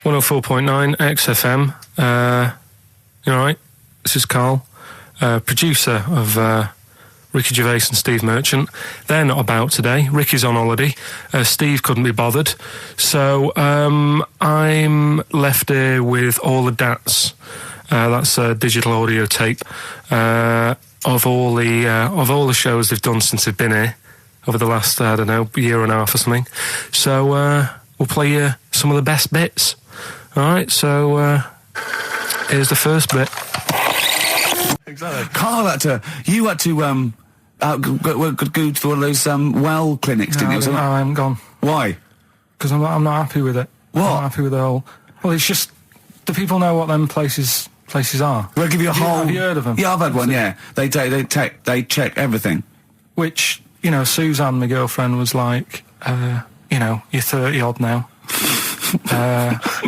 104.9 XFM. You alright? This is Karl, producer of Ricky Gervais and Steve Merchant. They're not about today. Ricky's on holiday. Steve couldn't be bothered. So I'm left here with all the DATs. That's a digital audio tape of all the shows they've done since they've been here over the last, I don't know, year and a half or something. So we'll play you some of the best bits. Alright, so here's the first bit. Exactly. Karl you had to go to one of those well clinics, didn't you? No, I haven't gone. Why? Because I'm not happy with it. What? I'm not happy with the whole... Well, it's just... Do people know what them places are? They'll give you a whole... Have you heard of them? Yeah, I've had one, yeah. They check everything. Which, you know, Suzanne, my girlfriend, was like, you know, you're 30-odd now.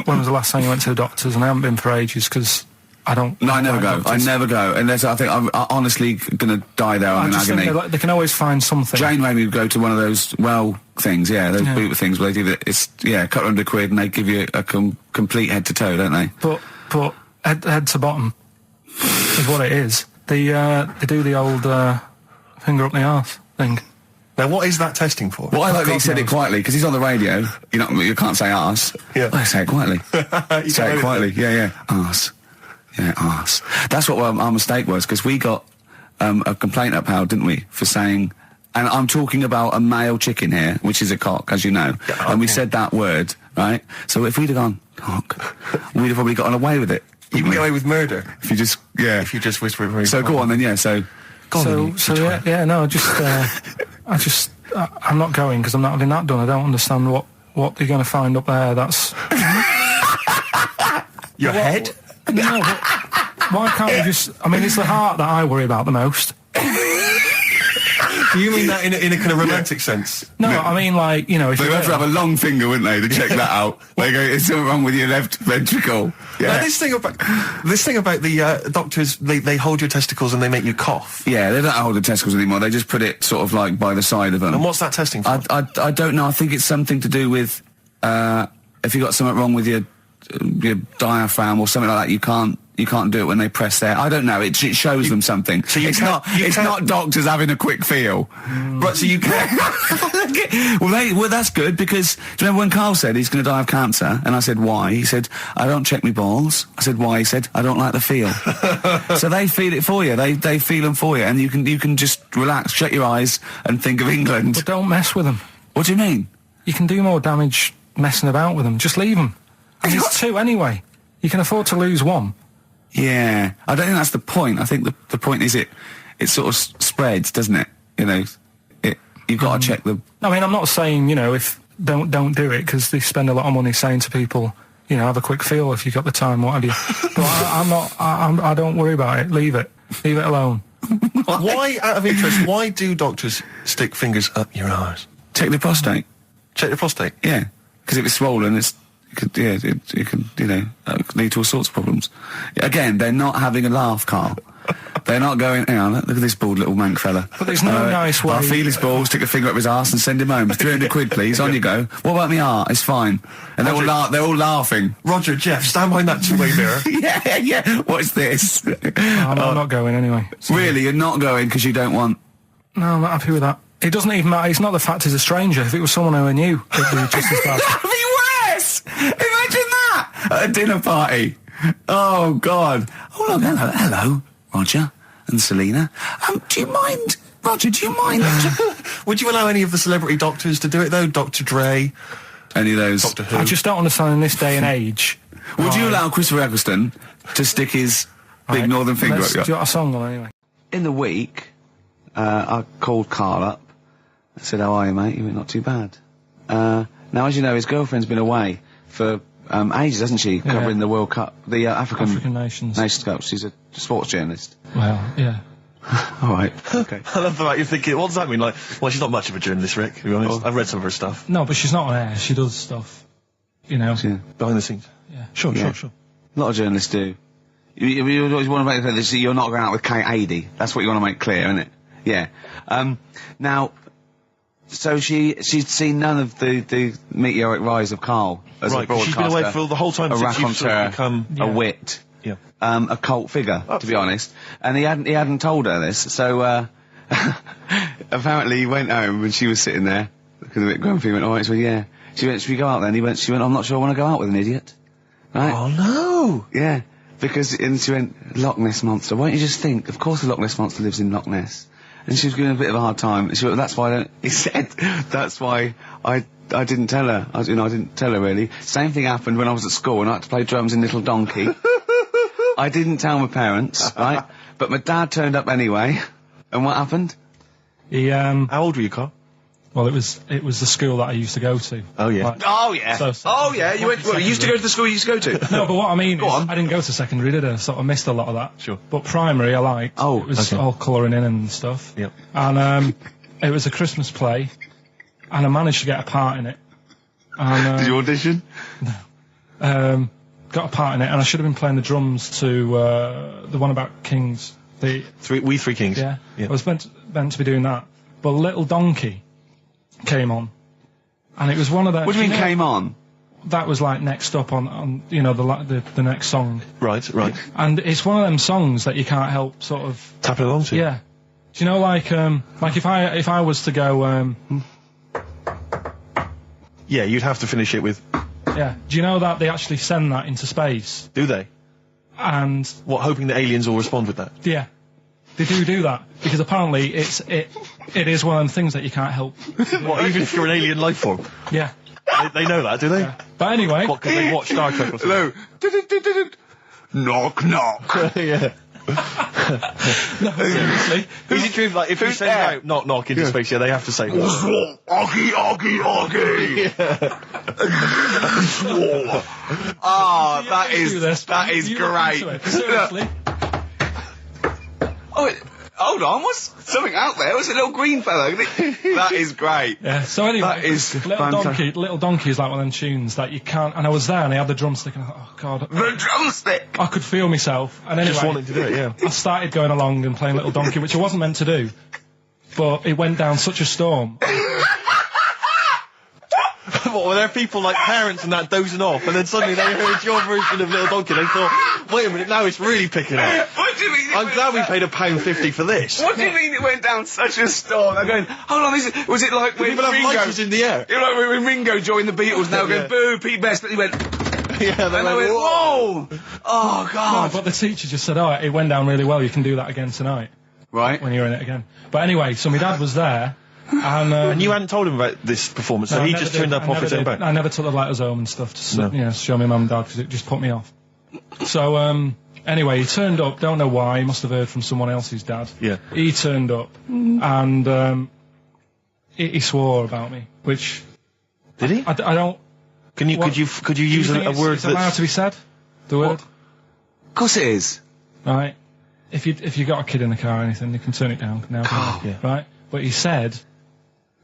When was the last time you went to the doctors? And I haven't been for ages because I don't... No, I never go. Doctors. I never go. Unless I think I'm honestly going to die there. I'm in agony. They can always find something. Jane made me go to one of those well things, those boot things where they do that. It's, a couple £100 and they give you a complete head to toe, don't they? But head to bottom is what it is. They do the old finger up the arse thing. Now, what is that testing for? Well, I like that he said it quietly, because he's on the radio. You can't say arse. Yeah. Well, say it quietly. Say it quietly. Yeah. Arse. Yeah, arse. That's what our mistake was, because we got a complaint up, Hal, didn't we, for saying... And I'm talking about a male chicken here, which is a cock, as you know. Yeah, and we said that word, right? So if we'd have gone, cock, we'd have probably gotten away with it. You can get away with murder. If you just whisper it very So go on then, I'm not going because I'm not having that done. I don't understand what they're going to find up there. That's your head. No, but why can't we just? I mean, it's the heart that I worry about the most. Do you mean that in a kind of romantic sense? No, I mean, like, you know, if they have to have a long finger, wouldn't they, to check that out? They go, "It's something wrong with your left ventricle." Yeah. Now, this thing about the doctors, they hold your testicles and they make you cough. Yeah, they don't hold the testicles anymore. They just put it sort of like by the side of them. And what's that testing for? I don't know. I think it's something to do with if you got something wrong with your diaphragm or something like that. You can't do it when they press there. I don't know. It shows them something. So it's not doctors having a quick feel. Right, so you can. well, that's good, because do you remember when Karl said he's going to die of cancer? And I said, why? He said, I don't check my balls. I said, why? He said, I don't like the feel. So they feel it for you. They feel them for you. And you can just relax, shut your eyes and think of England. But don't mess with them. What do you mean? You can do more damage messing about with them. Just leave them. And there's two anyway. You can afford to lose one. Yeah, I don't think that's the point. I think the point is it sort of spreads, doesn't it? You know, you've got to check the... I mean, I'm not saying, you know, if don't do it, because they spend a lot of money saying to people, you know, have a quick feel if you've got the time, what have you. But I don't worry about it. Leave it alone. Why, out of interest, why do doctors stick fingers up your arse? Check the prostate. Check the prostate? Yeah, because if it's swollen, it could lead to all sorts of problems. Again, they're not having a laugh, Karl. They're not going, hang on, look at this bald little mank fella. But there's no nice way. I'll feel his balls, stick a finger up his arse and send him home. £300, please, on you go. What about me art? It's fine. And they're all laughing. Roger, Jeff, stand behind that two-way mirror. yeah, what's this? I'm not going anyway. So. Really, you're not going because you don't want... No, I'm not happy with that. It doesn't even matter. It's not the fact he's a stranger. If it was someone who I knew, it'd be just as bad. That'd be worse! Imagine that! At a dinner party. Oh, God. Oh, look, hello, Roger and Selena. Do you mind... Roger, do you mind... Would you allow any of the celebrity doctors to do it, though? Dr. Dre? Any of those? Doctor Who? I just don't understand in this day and age... Would you allow Christopher Eccleston to stick his big northern finger up your... Do you got a song on anyway? In the week, I called Karl up. I said, how are you, mate? You went, not too bad. Now, as you know, his girlfriend's been away for ages, hasn't she? Yeah. Covering the World Cup, the African Nations Cup. She's a sports journalist. Well, yeah. All right. Okay. I love the fact you're thinking, what does that mean? Like, well, she's not much of a journalist, Rick, to be honest. I've read some of her stuff. No, but she's not on air. She does stuff, you know. Yeah. Behind the scenes. Yeah. Sure. A lot of journalists do. You always want to make clear that you're not going out with Kate Adie. That's what you want to make clear, isn't it? Yeah. Now... So she'd seen none of the meteoric rise of Karl as a broadcaster. She's been away for the whole time since you've sort of become a wit, yeah, a cult figure, to be honest. And he hadn't told her this, so apparently he went home and she was sitting there, looking a bit grumpy. He went, all right, so yeah. She went, should we go out then? She went, I'm not sure I want to go out with an idiot. Right? Oh no! Yeah, and she went, Loch Ness Monster. Why don't you just think? Of course, the Loch Ness Monster lives in Loch Ness. And she was giving a bit of a hard time. And she went, that's why he said, that's why I didn't tell her. I didn't tell her really. Same thing happened when I was at school and I had to play drums in Little Donkey. I didn't tell my parents, right? But my dad turned up anyway. And what happened? He, How old were you, Karl? Well, it was the school that I used to go to. Oh yeah. Like, oh yeah. You went. Well, you used to go to the school you used to go to. No, but what I mean is, I didn't go to secondary, did I? Sort of missed a lot of that. Sure. But primary, I liked. Oh, it was all colouring in and stuff. Yep. And it was a Christmas play, and I managed to get a part in it. And, did you audition? No. Got a part in it, and I should have been playing the drums to the one about Kings. We Three Kings. Yeah. I was meant to be doing that, but Little Donkey came on, and it was one of the. What do you mean came on? That was like next up on the next song. Right. And it's one of them songs that you can't help sort of tapping along to. Yeah. Do you know like if I was to go yeah, you'd have to finish it with. Yeah. Do you know that they actually send that into space? Do they? And what, hoping that aliens will respond with that? Yeah. They do that because apparently it is one of them things that you can't help. What, even if you're an alien life form? Yeah. They know that, do they? Yeah. But anyway, what, because they watch Star Trek or something? Hello. Knock knock. Yeah. No, seriously. Is it true, like, if you send out knock knock into space, they have to say that? Oggy. Ah, that is great. Seriously. Oh, hold on, what's something out there? Was it a little green fella? That is great. Yeah, so anyway, that is Little Donkey is like one of them tunes that you can't, and I was there and I had the drumstick and I thought, oh god. The drumstick! I could feel myself, and anyway. Just wanting to do it, yeah. I started going along and playing Little Donkey, which I wasn't meant to do, but it went down such a storm. What, were there people like parents and that dozing off, and then suddenly they heard your version of Little Donkey, they thought, wait a minute, now it's really picking up. What do you mean? I'm glad we paid £1.50 for this. What do you mean it went down such a storm? I'm going, hold on, was it like when people have lighters in the air? You know, like when Ringo joined the Beatles, now going, boo, Pete Best, but he went, yeah, and they went, whoa! Oh, God. No, but the teacher just said, oh, it went down really well, you can do that again tonight. Right. When you're in it again. But anyway, so my dad was there, and you hadn't told him about this performance, so he just turned up off his own back? I never took the letters home and stuff to show my mum and dad, because it just put me off. So, anyway, he turned up, don't know why, he must have heard from someone else's dad. Yeah. He turned up, and he swore about me, which... Did he? I don't... Could you use a word that's... allowed to be said? The word? Of course it is. Right. If you got a kid in the car or anything, you can turn it down now. Yeah. Right? But he said...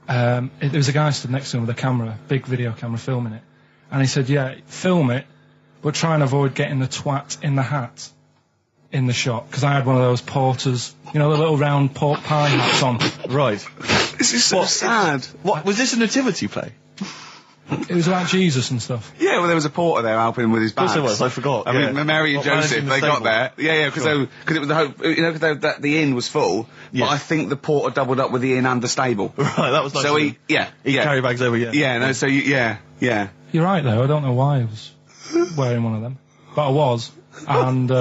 there was a guy stood next to him with a camera, big video camera, filming it. And he said, yeah, film it, but try and avoid getting the twat in the hat in the shot. Because I had one of those porters, you know, the little round pork pie hats on. Right. This is so sad. What, was this a nativity play? It was about Jesus and stuff. Yeah, well, there was a porter there helping him with his bags. Of course there was, I forgot. I mean, Mary and Joseph, they got there. Yeah, because it was the hope, you know, because the inn was full. Yeah. But I think the porter doubled up with the inn and the stable. Right, that was nice. So he carry bags over, yeah. Yeah, no, so yeah. You're right, though. I don't know why I was wearing one of them. But I was. And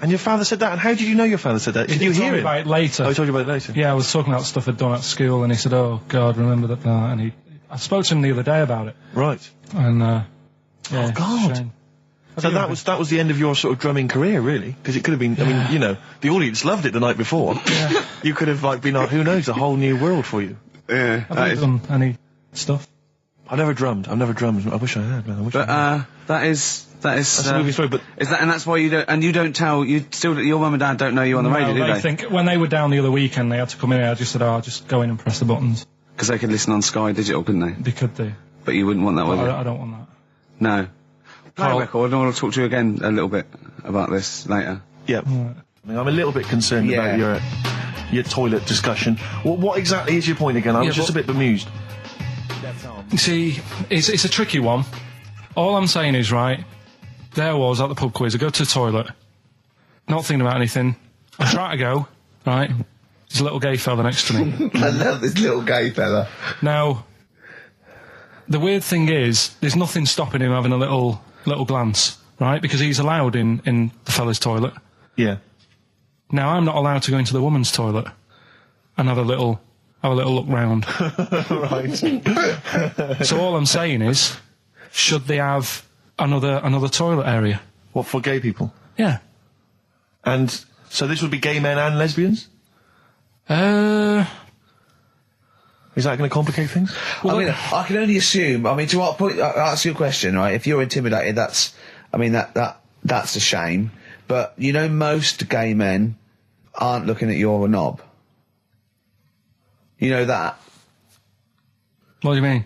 your father said that? And how did you know your father said that? Did you hear it? About it later. Oh, he told you about it later? Yeah, I was talking about stuff I'd done at school, and he said, oh, God, remember that. And I spoke to him the other day about it. Right. And, oh, God. So that was the end of your sort of drumming career, really? Because it could have been, I mean, you know, the audience loved it the night before. Yeah. You could have, like, been, who knows, a whole new world for you. Yeah. Have you done any stuff? I've never drummed. I wish I had, man. That's a movie story, but... and that's why you don't tell, your mum and dad don't know you on the radio, do they? I think when they were down the other weekend, they had to come in here, I just said, I'll just go in and press the buttons. Because they could listen on Sky Digital, couldn't they? They could do. But you wouldn't want that, would you? I don't want that. No. Play record, I want to talk to you again a little bit about this later. Yeah. Right. I mean, I'm a little bit concerned about your toilet discussion. What exactly is your point again? I was just a bit bemused. You see, it's a tricky one. All I'm saying is, right, there I was at the pub quiz. I go to the toilet, not thinking about anything. I try to go, right, there's a little gay fella next to me. I love this little gay fella. Now, the weird thing is, there's nothing stopping him having a little glance, right, because he's allowed in the fella's toilet. Yeah. Now, I'm not allowed to go into the woman's toilet and have a little look round. Right. So all I'm saying is, should they have another toilet area? What, for gay people? Yeah. And so this would be gay men and lesbians? Is that going to complicate things? Well, I mean, I can only assume. I mean, to what point? I'll ask you a question, right? If you're intimidated, that's a shame. But you know, most gay men aren't looking at your knob. You know that. What do you mean?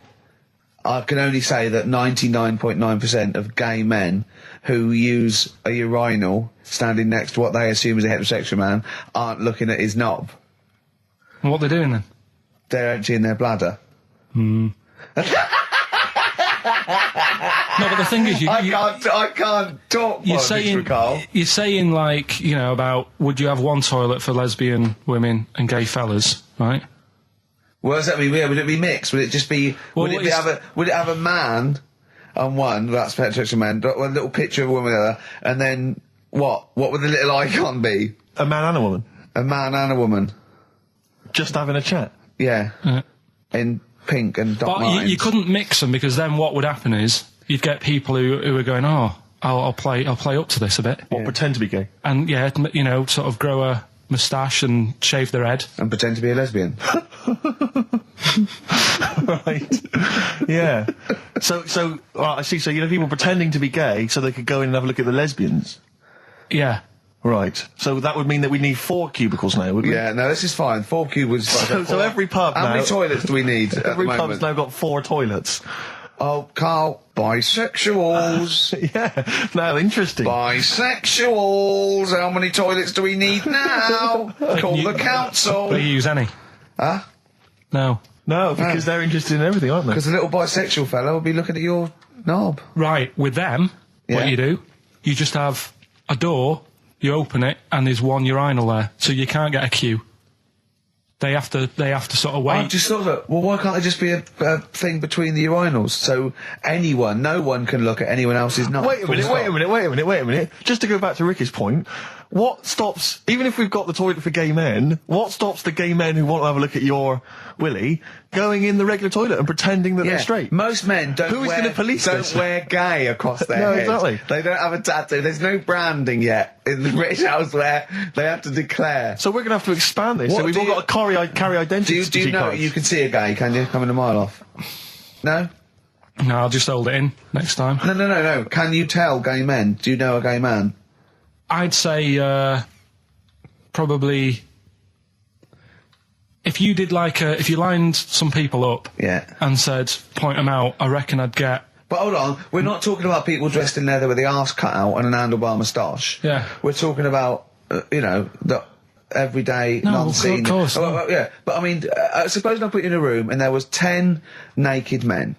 I can only say that 99.9% of gay men who use a urinal standing next to what they assume is a heterosexual man aren't looking at his knob. And what they're doing then? They're emptying their bladder. No, but the thing is, I can't talk. You're saying like, you know, about would you have one toilet for lesbian women and gay fellas, right? Well, does that mean? Yeah, would it be mixed? Would it just be? Well, would it have a man on one? That's heterosexual man. A little picture of a woman, and then what? What would the little icon be? A man and a woman? A man and a woman. Just having a chat? Yeah. In pink and Doc But Martens. you couldn't mix them, because then what would happen is you'd get people who are going, oh, I'll play up to this a bit. What, pretend to be gay? And yeah, you know, sort of grow a moustache and shave their head. And pretend to be a lesbian. Right. Yeah. So I see. So, you know, people pretending to be gay so they could go in and have a look at the lesbians. Yeah. Right. So that would mean that we need 4 cubicles now, would we? Yeah, no, this is fine. 4 cubicles. So every pub How now... many toilets do we need at Every the pub's moment? now got 4 toilets. Oh, Carl, bisexuals. Yeah. Now, interesting. Bisexuals. How many toilets do we need now? Call the council. Do you use any? Huh? No. No, because they're interested in everything, aren't they? Because the little bisexual fella will be looking at your knob. Right, with them, Yeah. what you do, you just have a door, you open it, and there's one urinal there, so you can't get a queue. They have to sort of wait. I just thought that, well, why can't there just be a thing between the urinals so no one can look at anyone else's knob? Wait a minute. Just to go back to Ricky's point, what stops, even if we've got the toilet for gay men, what stops the gay men who want to have a look at your willy going in the regular toilet and pretending that they're straight? Most men don't wear gay across their No, head. exactly. They don't have a tattoo. There's no branding yet in the British house where they have to declare. So we're going to have to expand this. What So we've do all you- got to carry identity. Do you know cards. you can see a gay, can you? Coming a mile off. No? No, I'll just hold it in next time. No. Can you tell gay men? Do you know a gay man? I'd say probably if you did if you lined some people up and said point them out, I reckon I'd get. But hold on, we're not talking about people dressed in leather with the arse cut out and an handlebar moustache. Yeah. We're talking about, the everyday, No, non-seen. of course, no. Well, yeah, but I mean, suppose I put you in a room and there was 10 naked men,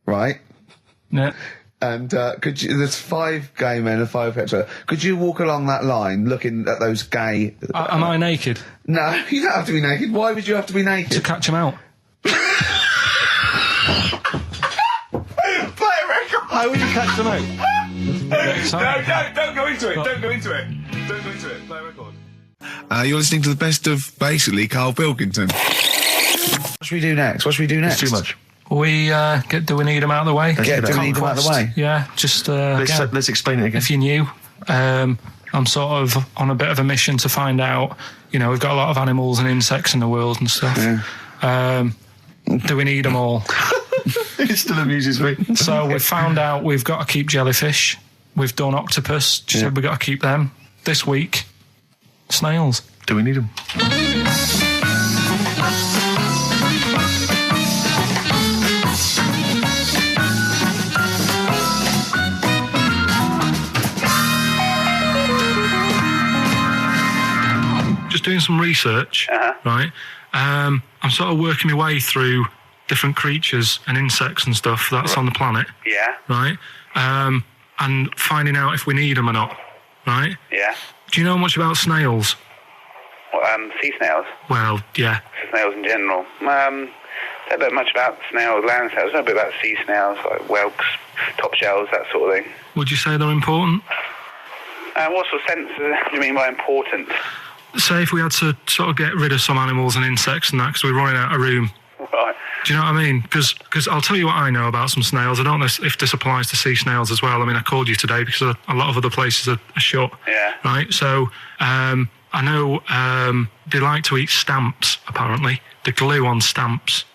right? Yeah. And there's 5 gay men and 5 hetero. Could you walk along that line looking at those gay... Am I naked? No, you don't have to be naked. Why would you have to be naked? To catch them out. How would you catch them out? Don't go into it. Don't go into it. Don't go into it. Play a record. You're listening to the best of, basically, Karl Pilkington. What should we do next? It's too much. Do we need them out of the way? Do we need them out of the way? Yeah, just Let's explain it again. if you're new, I'm sort of on a bit of a mission to find out, we've got a lot of animals and insects in the world and stuff. Yeah. Do we need them all? It still amuses me. So we've found out we've got to keep jellyfish. We've done octopus. She said we've got to keep them. This week, snails. Do we need them? Just doing some research, right? I'm sort of working my way through different creatures and insects and stuff that's on the planet. Yeah. Right? And finding out if we need them or not. Right? Yeah. Do you know much about snails? Well, sea snails? Well, yeah. Snails in general. Don't know much about snails, land snails. I know a bit about sea snails, like whelks, top shells, that sort of thing. Would you say they're important? What sort of sense do you mean by important? Say if we had to sort of get rid of some animals and insects and that because we're running out of room. Right. Do you know what I mean? Because I'll tell you what I know about some snails. I don't know if this applies to sea snails as well. I mean, I called you today because a lot of other places are shut. Yeah. Right? So, I know they like to eat stamps, apparently. The glue on stamps.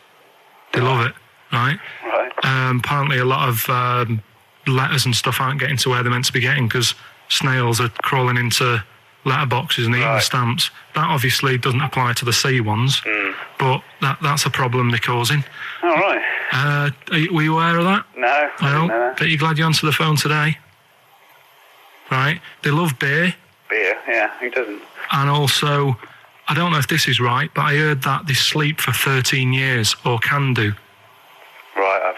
They love it, right? Right. Apparently a lot of letters and stuff aren't getting to where they're meant to be getting because snails are crawling into letterboxes and eating the stamps. That obviously doesn't apply to the sea ones, but that's a problem they're causing. All right. Were you aware of that? No, I didn't know that. Are you glad you answered the phone today? Right? They love beer. Beer, yeah, who doesn't? And also, I don't know if this is right, but I heard that they sleep for 13 years, or can do. Right,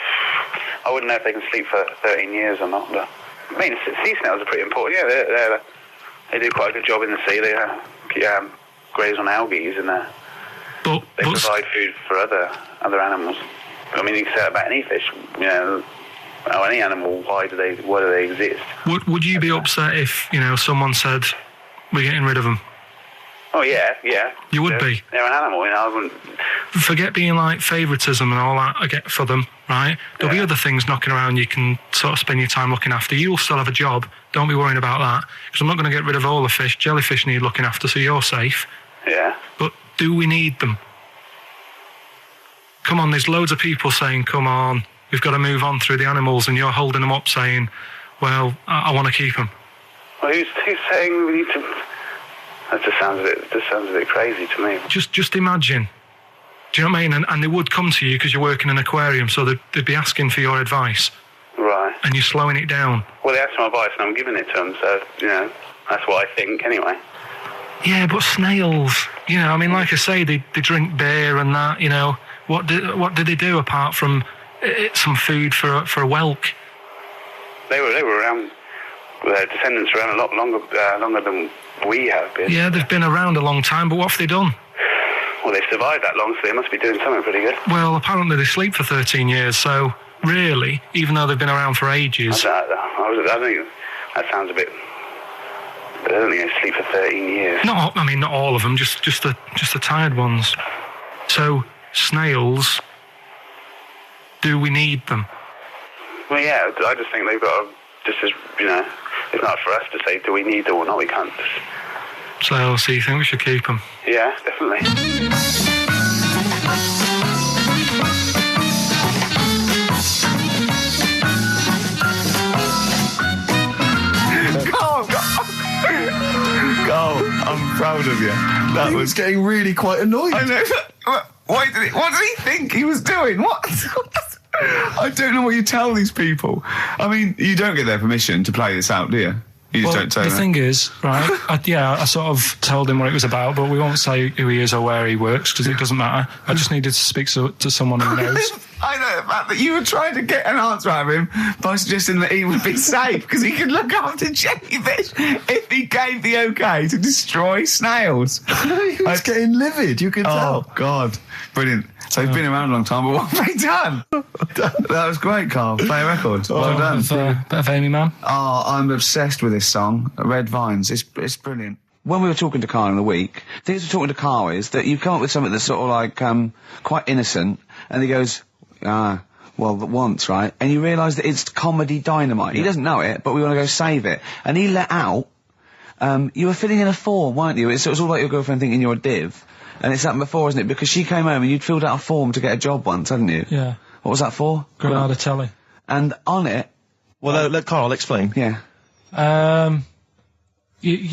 I wouldn't know if they can sleep for 13 years or not, but... I mean, sea snails are pretty important. Yeah, they do quite a good job in the sea. They graze on algae, and they provide food for other animals. I mean, you can say that about any fish, or any animal. Why do they exist? Would you be upset if someone said we're getting rid of them? Oh yeah. You would be. They're an animal, I wouldn't. Forget being like favouritism and all that I get for them, right? There'll be other things knocking around you can sort of spend your time looking after. You'll still have a job. Don't be worrying about that. Because I'm not going to get rid of all the fish. Jellyfish need looking after, so you're safe. Yeah. But do we need them? Come on, there's loads of people saying, come on, we've got to move on through the animals, and you're holding them up saying, well, I want to keep them. Well, who's saying we need to... That just sounds a bit crazy to me. Just imagine. Do you know what I mean? And they would come to you because you're working in an aquarium, so they'd be asking for your advice. Right. And you're slowing it down. Well, they asked for my advice and I'm giving it to them, so, that's what I think anyway. Yeah, but snails, I mean, like I say, they drink beer and that, What did they do apart from some food for a whelk? They were around, their descendants were around a lot longer than we have been. Yeah, they've been around a long time, but what have they done? Well, they've survived that long, so they must be doing something pretty good. Well, apparently they sleep for 13 years, so really, even though they've been around for ages... I think that sounds a bit... I don't think they sleep for 13 years. Not all of them, just the tired ones. So, snails, do we need them? Well, yeah, I just think they've got to, just as, it's not for us to say, do we need them or not, we can't just... So you think we should keep them? Yeah, definitely. Carl, I'm proud of you. That He was getting really quite annoyed. I know. What did he think he was doing? What? I don't know what you tell these people. I mean, you don't get their permission to play this out, do you? You just don't say the that. thing is, right, I sort of told him what it was about, but we won't say who he is or where he works, because it doesn't matter. I just needed to speak to someone who knows. I know the fact that you were trying to get an answer out of him by suggesting that he would be safe, because he could look after jellyfish if he gave the okay to destroy snails. He was getting livid, you could tell. Oh, God. Brilliant. So he's been around a long time, but what have they done? That was great, Carl. Play a record. Well done. Bit of Amy, man. Oh, I'm obsessed with this song, Red Vines. It's brilliant. When we were talking to Carl in the week, the thing we were talking to Carl is that you come up with something that's sort of like quite innocent, and he goes, well, once, right? And you realise that it's comedy dynamite. He doesn't know it, but we want to go save it. And he let out, you were filling in a form, weren't you? It was all like your girlfriend thinking you're a div. And it's happened before, isn't it? Because she came home and you'd filled out a form to get a job once, hadn't you? Yeah. What was that for? Granada Telly. And on it... Well, let Carl explain. Yeah. You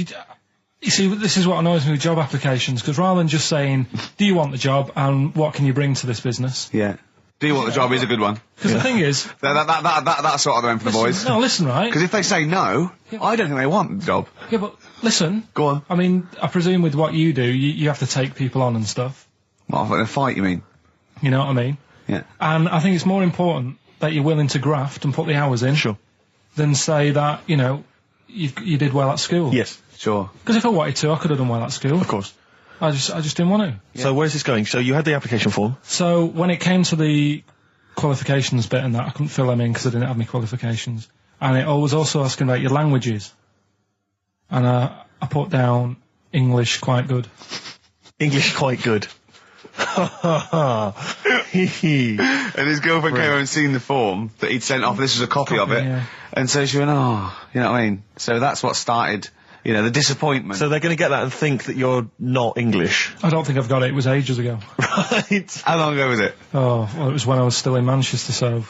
see, this is what annoys me with job applications, because rather than just saying, do you want the job and what can you bring to this business? Yeah. Do you want the job is a good one. Because the thing is... That's sort of the one for the boys. No, listen, right? Because if they say no, I don't think they want the job. Yeah, but listen. Go on. I mean, I presume with what you do, you have to take people on and stuff. What, in a fight, you mean? You know what I mean? Yeah. And I think it's more important that you're willing to graft and put the hours in. Sure. Than say that, you know, you did well at school. Yes. Sure. Because if I wanted to, I could have done well at school. Of course. I just didn't want to. So where's this going? So you had the application form. So when it came to the qualifications bit and that, I couldn't fill them in because I didn't have any qualifications. And it was also asking about your languages. And I put down English quite good. English quite good. And his girlfriend came over and seen the form that he'd sent off. This was a copy of it. Yeah. And so she went, oh, you know what I mean? So that's what started, you know, the disappointment. So they're going to get that and think that you're not English. I don't think I've got it. It was ages ago. Right. How long ago was it? Oh, well, it was when I was still in Manchester, so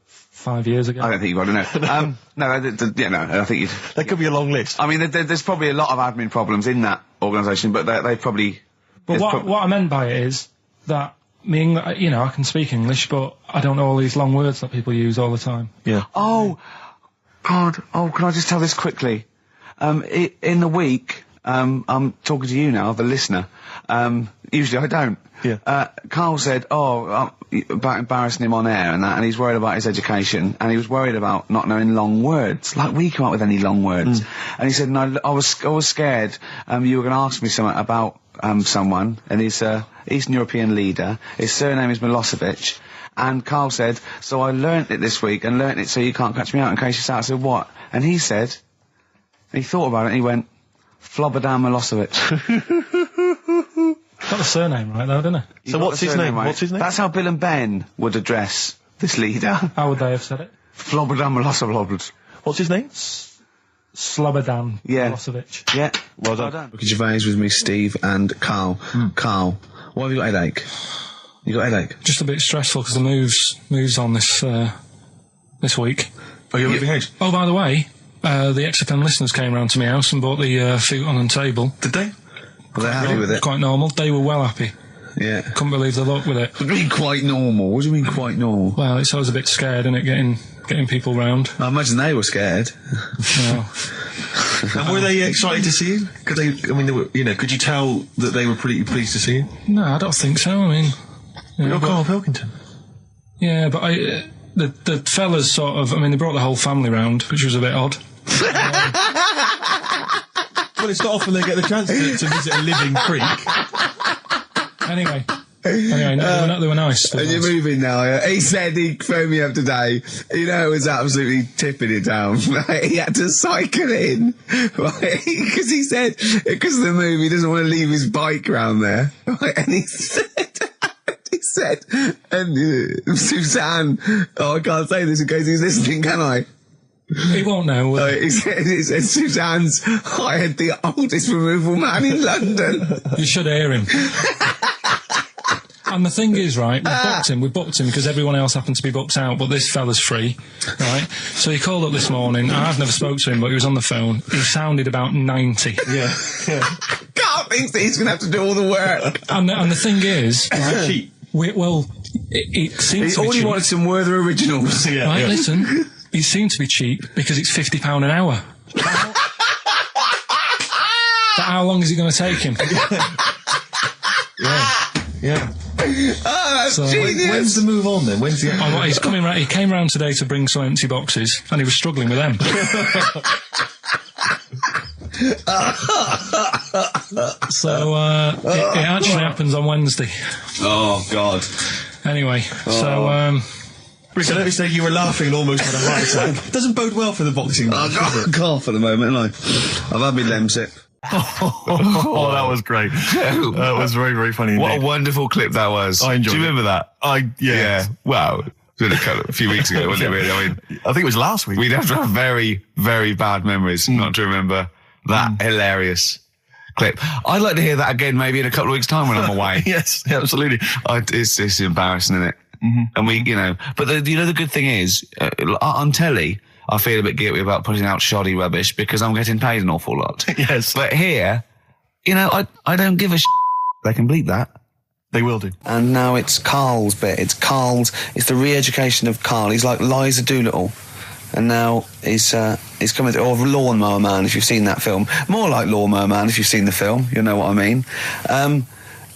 5 years ago. I don't think you got to know. No, I think you'd... There could be a long list. I mean, there's probably a lot of admin problems in that organisation, but they probably... But what I meant by it is that you know, I can speak English, but I don't know all these long words that people use all the time. Yeah. Oh, God. Oh, can I just tell this quickly? In the week, I'm talking to you now, the listener. Usually I don't. Yeah. Karl said, about embarrassing him on air and that, and he's worried about his education, and he was worried about not knowing long words. Like, we come up with any long words. And he said, no, I was scared, you were going to ask me something about, someone, and he's Eastern European leader. His surname is Milosevic. And Karl said, so I learnt it this week, and learnt it so you can't catch me out in case you start. I said, what? And he said, he thought about it, and he went, Flobodan Milosevic. Got the surname right though, didn't it? So what's his name? Right? What's his name? That's how Bill and Ben would address this leader. How would they have said it? Flobodan Milosevic. What's his name? Slobodan Yeah. Milosevic. Yeah. Well done. Ricky Gervais with me, Steve and Karl. Karl, why have you got a headache? You got a headache? Just a bit stressful because the moves on this week. Oh, you're moving house? Oh, by the way, the XFM listeners came round to my house and bought the futon and table. Did they? Were they happy with it? Quite normal. They were well happy. Yeah. Couldn't believe the luck with it. What do you mean quite normal? What do you mean quite normal? Well, it's always a bit scared, isn't it, getting people round. I imagine they were scared. No. And were they excited to see you? Could they? I mean, they were, you know, could you tell that they were pretty pleased to see you? No, I don't think so. I mean, You're Karl Pilkington. Yeah, but the fellas sort of, I mean, they brought the whole family round, which was a bit odd. Well, it's not often they get the chance to visit a living creek. Anyway, no, they were nice. And you're moving now, yeah? He said he phoned me up today. You know, it was absolutely tipping it down. He had to cycle in. Because he said, because of the move, he doesn't want to leave his bike round there. And he said, and Suzanne, I can't say this in case he's listening, can I? He won't know. He said Suzanne's hired the oldest removal man in London. You should hear him. And the thing is, right, we booked him because everyone else happened to be booked out, but this fella's free, right? So he called up this morning. I've never spoke to him, but he was on the phone. He sounded about 90. Yeah. Carl thinks that he's going to have to do all the work. And the thing is, right, cheap. It seems to be All he cheap. wanted some Werther originals. Yeah. Right, listen, it seemed to be cheap because it's £50 an hour. But how long is it going to take him? Yeah. Oh, that's genius. When's the move on then? When's the? Oh, he's coming round. He came round today to bring some empty boxes, and he was struggling with them. So it actually happens on Wednesday. Oh, God. Anyway, Rick, I noticed that you were laughing and almost had a heart attack. Doesn't bode well for the boxing match, does it? Cough at the moment, haven't I? I've had my Lemsip. Oh, that was great. That was very, very funny What indeed. a wonderful clip that was. I enjoyed Do you it. remember that? Yeah. Wow. It was a few weeks ago, wasn't it, really? I mean, I think it was last week. we'd have to have very, very bad memories not to remember that hilarious clip. I'd like to hear that again maybe in a couple of weeks' time when I'm away. Yes, absolutely. It's embarrassing, isn't it? And we, but the good thing is, on telly, I feel a bit guilty about putting out shoddy rubbish because I'm getting paid an awful lot. Yes. But here, I don't give a They can bleep that. They will do. And now it's Karl's bit. It's the re-education of Karl. He's like Liza Doolittle. And now he's coming to, or Lawnmower Man, if you've seen that film. More like Lawnmower Man, if you've seen the film. You know what I mean.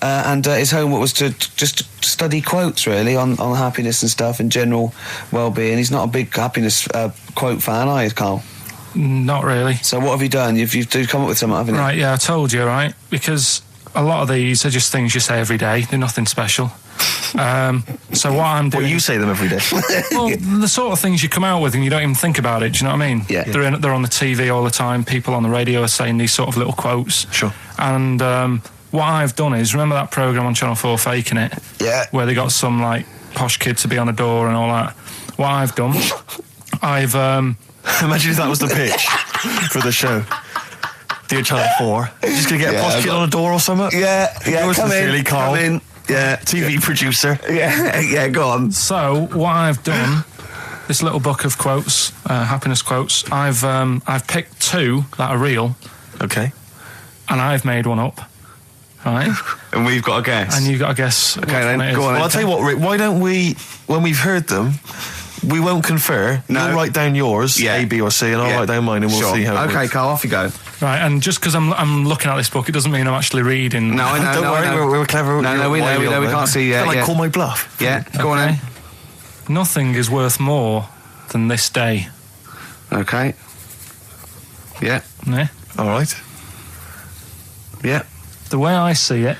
and his homework was to just study quotes, really, on happiness and stuff and general well-being. He's not a big happiness quote fan, are you, Carl? Not really. So what have you done? You've come up with something, haven't you? Right, yeah, I told you, right? Because a lot of these are just things you say every day. They're nothing special. So what I'm doing... Well, you say them every day. Well, the sort of things you come out with and you don't even think about it, do you know what I mean? Yeah. They're on the TV all the time. People on the radio are saying these sort of little quotes. Sure. And what I've done is, remember that programme on Channel 4, Faking It? Yeah. Where they got some, like, posh kid to be on a door and all that. What I've done, I've... Imagine if that was the pitch for the show. Dear Channel 4, you're just going to get a posh kid on a door or something? Yeah, Yours come sincerely, in, Carl. come in. Yeah. TV producer. Yeah, go on. So, what I've done, this little book of quotes, happiness quotes, I've picked 2 that are real. Okay. And I've made one up. Right? And we've got to guess. And you've got to guess. Okay, then, go on. Well, I'll tell you what, Rick, why don't we, when we've heard them, we won't confer. No. You'll write down yours, A, B or C, and I'll write down mine and we'll see how it Okay, works. Carl, off you go. Right, and just because I'm looking at this book, it doesn't mean I'm actually reading. No, I know. Don't worry, we're clever. No, we know, we can't see. Yeah, Call my bluff. Yeah, go on then. Nothing is worth more than this day. Okay. Yeah. Yeah? All right. Yeah. The way I see it...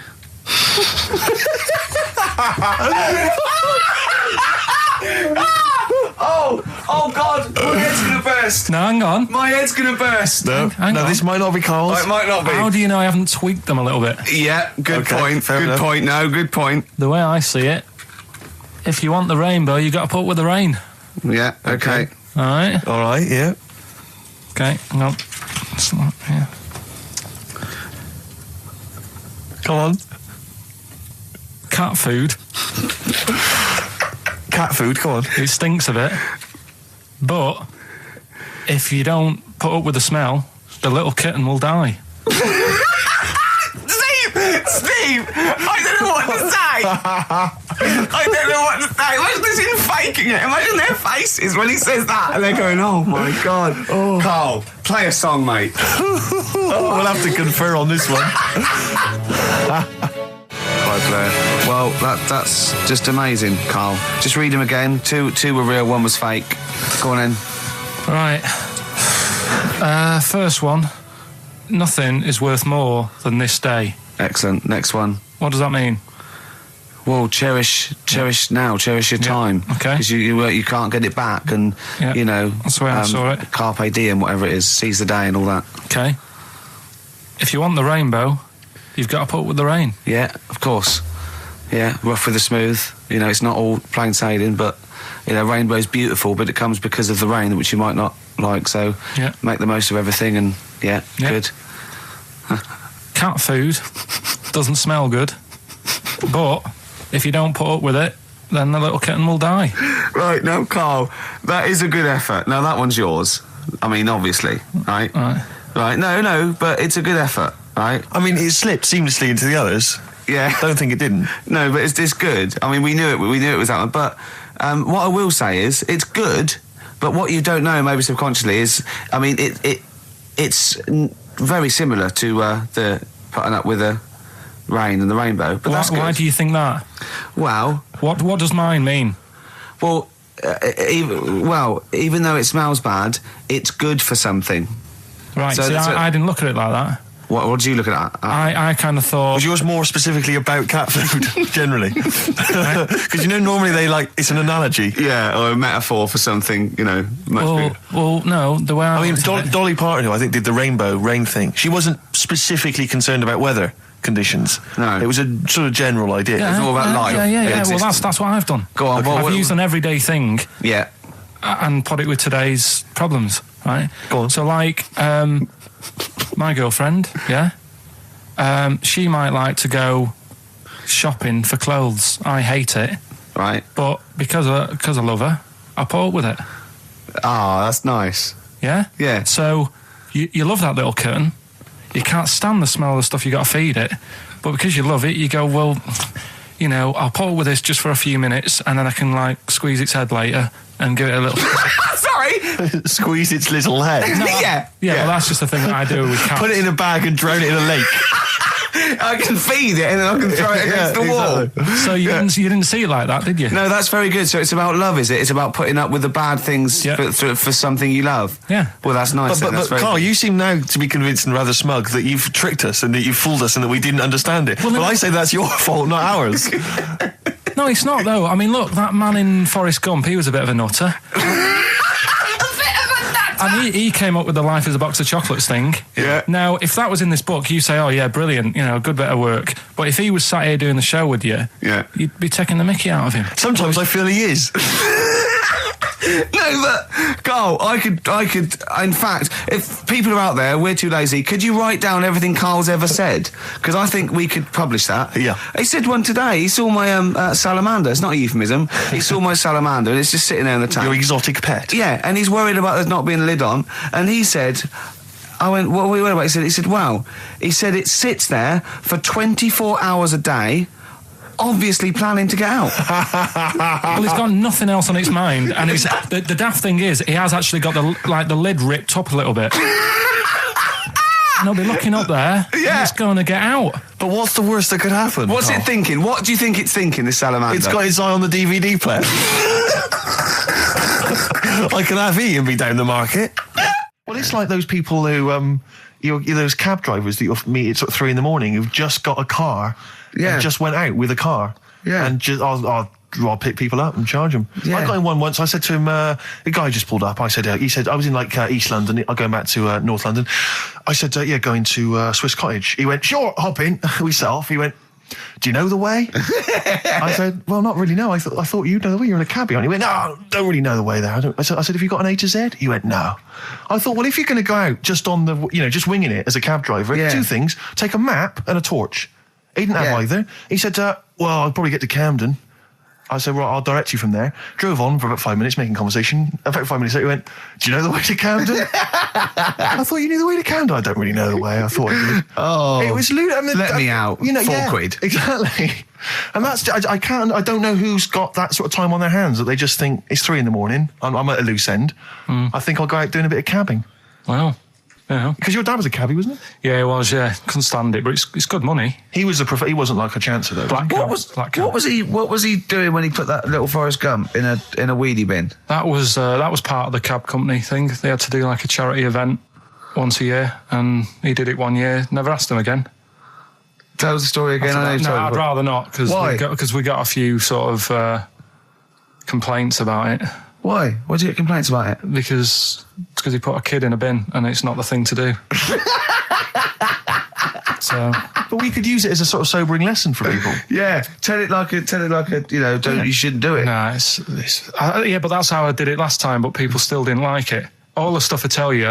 Oh God, my head's gonna burst. No, hang on. My head's gonna burst. No, Hang on. this might not be Carl's. Oh, it might not be. How do you know I haven't tweaked them a little bit? Yeah, good Okay, point. fair Good enough. point. No, good point. The way I see it, if you want the rainbow, you got to put up with the rain. Yeah. Okay. All right? All right, yeah. Okay, hang on. Yeah. Come on. Cat food, Cat food, come on. it stinks a bit. But if you don't put up with the smell, the little kitten will die. Steve, I don't know what to say. I don't know what to say. Imagine this in faking it. Imagine their faces when he says that, and they're going, "Oh my God." Oh. Carl, play a song, mate. We'll have to confer on this one. Right, Blair. Well, that's just amazing, Carl. Just read them again. Two were real, one was fake. Go on then. Right. First one. Nothing is worth more than this day. Excellent. Next one. What does that mean? Well, cherish now, cherish your time. Okay. Because you can't get it back, and you know that's the way I saw it. Carpe diem, whatever it is, seize the day and all that. Okay. If you want the rainbow, you've got to put up with the rain. Yeah, of course. Yeah, rough with the smooth. You know, it's not all plain sailing, but you know, rainbow's beautiful, but it comes because of the rain, which you might not like. So make the most of everything, and good. Cat food doesn't smell good, but if you don't put up with it, then the little kitten will die. Right, now, Carl, that is a good effort. Now, that one's yours. I mean, obviously, right? Right, no, but it's a good effort, right? I mean, it slipped seamlessly into the others. Yeah. Don't think it didn't. No, but it's good. I mean, we knew it was that one. But what I will say is, it's good, but what you don't know, maybe subconsciously, is, I mean, it's very similar to the putting up with the rain and the rainbow. But that's good. Why do you think that? Well... What does mine mean? Well, even though it smells bad, it's good for something. Right, so I didn't look at it like that. What did you look at? I kind of thought... Was yours more specifically about cat food, generally? Because, normally it's an analogy. Yeah, or a metaphor for something, much bigger. Well, no, the way I mean, Dolly Parton, who I think did the rainbow rain thing, she wasn't specifically concerned about weather conditions. No. It was a sort of general idea. It was all about life. Yeah. Well, that's what I've done. Go on. I've used an everyday thing. Yeah. And put it with today's problems, right? Go on. So, my girlfriend, she might like to go shopping for clothes. I hate it. Right. But because I love her, I put up with it. Ah, that's nice. Yeah? Yeah. So, you love that little kitten. You can't stand the smell of the stuff you got to feed it. But because you love it, you go, well, I'll put up with this just for a few minutes and then I can, squeeze its head later and give it a little... Sorry? Squeeze its little head. No, yeah, well, that's just the thing that I do with cats. Put it in a bag and drown it in a lake. I can feed it and then I can throw it against the wall. So you didn't see it like that, did you? No, that's very good. So it's about love, is it? It's about putting up with the bad things for something you love. Yeah. Well, that's nice. But Carl, you seem now to be convinced and rather smug that you've tricked us and that you've fooled us and that we didn't understand it. Well, I say that's your fault, not ours. No, it's not, though. I mean, look, that man in Forrest Gump, he was a bit of a nutter. And he came up with the life as a box of chocolates thing. Yeah. Now, if that was in this book, you say, oh, yeah, brilliant, good bit of work. But if he was sat here doing the show with you, you'd be taking the mickey out of him. Sometimes I feel he is. No, but Carl, I could. In fact, if people are out there, we're too lazy. Could you write down everything Carl's ever said? Because I think we could publish that. Yeah. He said one today. He saw my salamander. It's not a euphemism. He saw my salamander, and it's just sitting there in the tank. Your exotic pet. Yeah, and he's worried about there not being a lid on. And he said, I went, what are we worried about? He said, wow. He said it sits there for 24 hours a day, obviously planning to get out. Well, it's got nothing else on its mind, and it's the daft thing is, he has actually got the lid ripped up a little bit. And he'll be looking up there, and it's going to get out. But what's the worst that could happen? What's it thinking? What do you think it's thinking, this salamander? It's got its eye on the DVD player. I can have Ian be down the market. Well, it's like those people who, those cab drivers that you'll meet at sort of 3 a.m. who've just got a car. Yeah. And just went out with a car. Yeah. And just, I'll pick people up and charge them. Yeah. I got in one once. I said to him, the guy just pulled up. I said, he said, I was in East London. I'm going back to North London. I said, going to Swiss Cottage. He went, sure, hop in. We set off. He went, do you know the way? I said, well, not really, no. I thought you'd know the way. You're in a cabbie. And he went, no, I don't really know the way there. I said, have you got an A to Z? He went, no. I thought, well, if you're going to go out just on the, just winging it as a cab driver, two things, take a map and a torch. He didn't have either. He said, well, I'll probably get to Camden. I said, right, I'll direct you from there. Drove on for about 5 minutes, making conversation. About 5 minutes later, he went, do you know the way to Camden? I thought you knew the way to Camden. I don't really know the way. I thought I did. Oh. It was lewd. I mean, let me out. £4. Exactly. And that's, I don't know who's got that sort of time on their hands that they just think it's 3 a.m. I'm at a loose end. I think I'll go out doing a bit of cabbing. Wow. Yeah. Because your dad was a cabbie, wasn't he? Yeah, he was. Yeah, couldn't stand it, but it's good money. He was he wasn't like a chancer though. What was he doing when he put that little Forrest Gump in a weedy bin? That was part of the cab company thing. They had to do like a charity event once a year, and he did it one year. Never asked him again. Tell us the story again. I'd rather not, because we got a few sort of complaints about it. Why? Why did you get complaints about it? Because he put a kid in a bin, and it's not the thing to do. So, but we could use it as a sort of sobering lesson for people. Yeah, tell it like a you shouldn't do it. No, but that's how I did it last time. But people still didn't like it. All the stuff I tell you,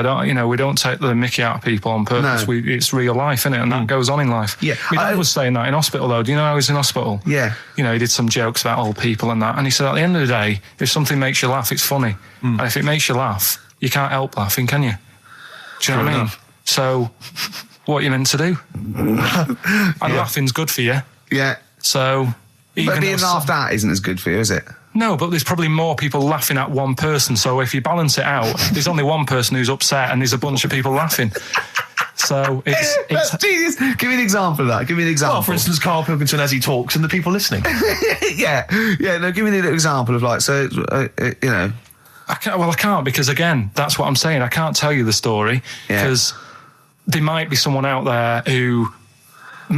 we don't take the mickey out of people on purpose. No. It's real life, isn't it? And that goes on in life. Yeah. My dad was saying that in hospital, though. Do you know I was in hospital? Yeah. He did some jokes about old people and that. And he said, at the end of the day, if something makes you laugh, it's funny. And if it makes you laugh, you can't help laughing, can you? Do you know what I mean? So, what are you meant to do? And laughing's good for you. Yeah. So... But being laughed at isn't as good for you, is it? No, but there's probably more people laughing at one person. So if you balance it out, there's only one person who's upset and there's a bunch of people laughing. So it's genius. Give me an example of that. Give me an example. Well, for instance, Karl Pilkington as he talks and the people listening. Yeah. No, give me an example of I can't because again, that's what I'm saying. I can't tell you the story because there might be someone out there who.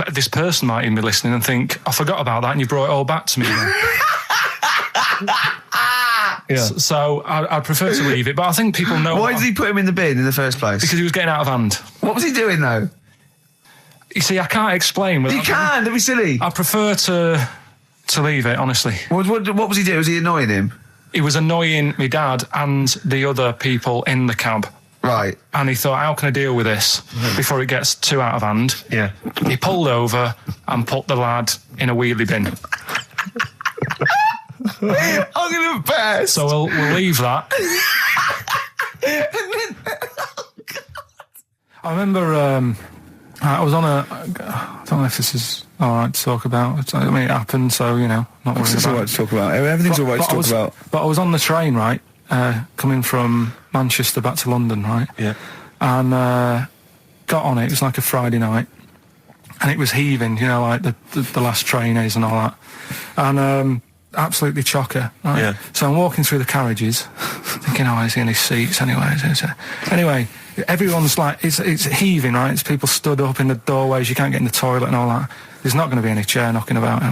This person might even be listening and think, I forgot about that and you brought it all back to me. So I'd prefer to leave it, but I think people know... Why did he put him in the bin in the first place? Because he was getting out of hand. What was he doing, though? You see, I can't explain. You can, don't be silly. I prefer to leave it, honestly. What was he doing? Was he annoying him? He was annoying my dad and the other people in the cab. Right. And he thought, how can I deal with this before it gets too out of hand? Yeah. He pulled over and put the lad in a wheelie bin. I'm going to burst. So we'll leave that. I remember I was on I don't know if this is all right to talk about. I mean, it happened, so, not worried about it. It's all right to talk about. Everything's all right to talk about. But I was on the train, right? Coming from Manchester back to London, right? Yeah. And got on it. It was like a Friday night. and it was heaving, you know, like the last train is and all that. And absolutely chocker. Right? Yeah. So I'm walking through the carriages, thinking, oh, is he in his seats anyway? Anyway, everyone's like, it's heaving, right? It's people stood up in the doorways, you can't get in the toilet and all that. There's not going to be any chair knocking about.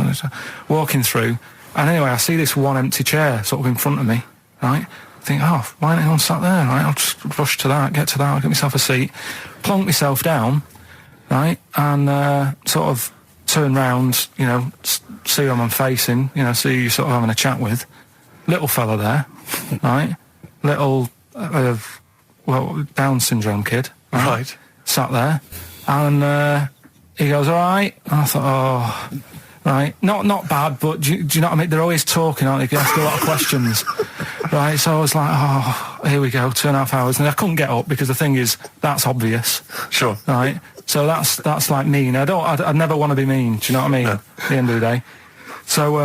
Walking through, and anyway, I see this one empty chair sort of in front of me, right? I think, oh, why ain't anyone sat there, right? I'll just rush to that, get to that, I'll get myself a seat, plonk myself down, right? And sort of turn round, you know, see who I'm facing, you know, see who you're sort of having a chat with. Little fella there, right? Little, Down syndrome kid. Right. Sat there, and he goes, all right. And I thought, oh, right. Not bad, but do you know what I mean? They're always talking, aren't they? You ask a lot of questions. Right, so I was like, oh, here we go, 2.5 hours. And I couldn't get up because the thing is, that's obvious. Sure. Right? So that's like mean. I'd never want to be mean, do you know what I mean? No. At the end of the day. So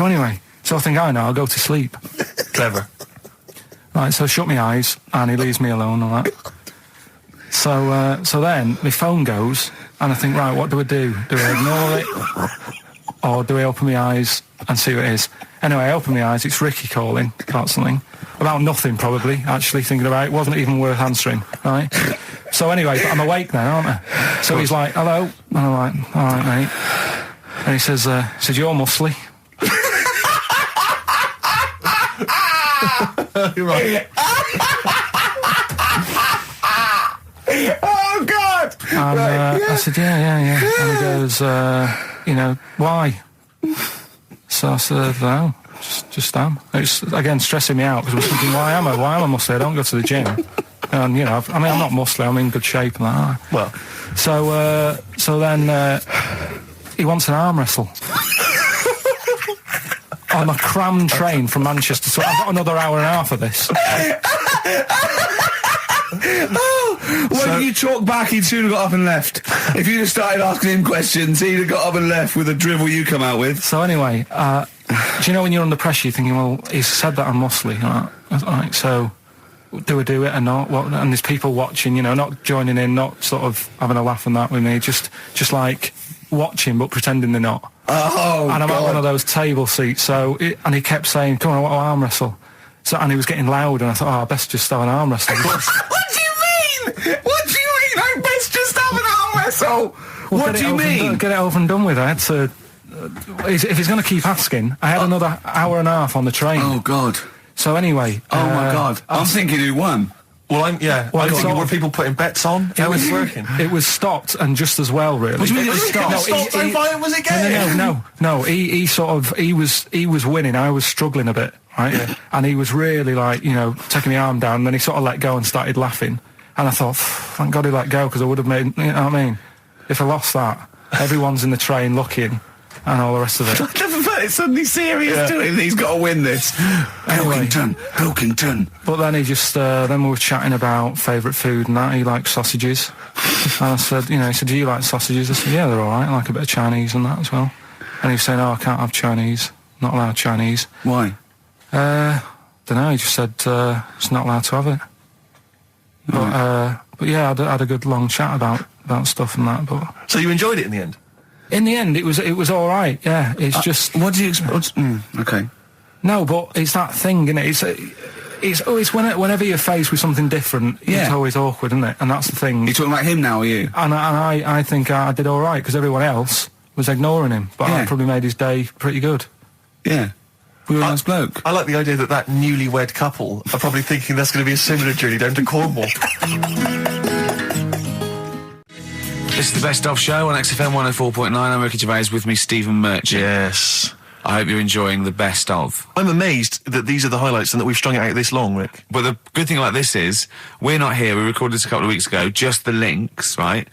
anyway, so I think, I know, I'll go to sleep. Clever. Right, so I shut my eyes, and he leaves me alone and all that. So then, my phone goes, and I think, right, what do? Do I ignore it? Or do I open my eyes and see what it is? Anyway, I open my eyes, it's Ricky calling about something. About nothing, probably, actually, thinking about it. Wasn't even worth answering, right? So anyway, but I'm awake now, aren't I? So he's like, hello? And I'm like, all right, mate. And he says, you're muscly. Right. Oh, God! And I said, yeah. And he goes, you know, why? So I said, no, just am. It's, again, stressing me out, because I was thinking, why am I muscly? I don't go to the gym. And, you know, I'm not muscly, I'm in good shape and that. Well. So then he wants an arm wrestle. On a crammed train from Manchester, so I've got another hour and a half of this. When you talk back, he'd soon have got up and left. If you'd have started asking him questions, he'd have got up and left with the drivel you come out with. So anyway, do you know when you're under pressure, you're thinking, well, he's said that I'm muscly, right? So do I do it or not? What? And there's people watching, you know, not joining in, not sort of having a laugh and that with me, just like watching but pretending they're not. Oh, and I'm God. at one of those table seats, and he kept saying, come on, I want to arm wrestle. So, and he was getting loud, and I thought, I best just have an arm wrestle. What do you mean? What do you mean? I best just have an arm wrestle. Well, what do you mean? Get it over and done with. I had to. If he's going to keep asking, I had another hour and a half on the train. Oh, God. So anyway. Oh, my God. I'm thinking who won. Well, I'm thinking, were people putting bets on? How was it working? It was stopped, and just as well, really. What do you mean it was stopped? So violent was it getting? No. He was winning. I was struggling a bit, right? Yeah. And he was really like, you know, taking my arm down. And then he sort of let go and started laughing. And I thought, thank God he let go, because I would have made, you know what I mean? If I lost that, everyone's in the train looking, and all the rest of it. It's suddenly serious to him. He's got to win this. Anyway, Pilkington. But then he just, then we were chatting about favourite food and that. He likes sausages. And I said, you know, he said, do you like sausages? I said, yeah, they're all right. I like a bit of Chinese and that as well. And he was saying, oh, I can't have Chinese. Not allowed Chinese. Why? Don't know. He just said, it's not allowed to have it. But yeah, I had a good long chat about stuff and that. But so you enjoyed it in the end? In the end, it was all right. Yeah, it's just. What do you expect? Okay. No, but it's that thing, isn't it? It's whenever you're faced with something different, it's always awkward, isn't it? And that's the thing. You talking about him now, are you? And I think I did all right, because everyone else was ignoring him, but I probably made his day pretty good. Yeah. We were a nice bloke. I like the idea that newlywed couple are probably thinking that's going to be a similar journey down to Cornwall. This is the Best Of Show on XFM 104.9. I'm Ricky Gervais, with me, Stephen Merchant. Yes. I hope you're enjoying the Best Of. I'm amazed that these are the highlights and that we've strung it out this long, Rick. But the good thing about this is, we're not here, we recorded this a couple of weeks ago, just the links, right?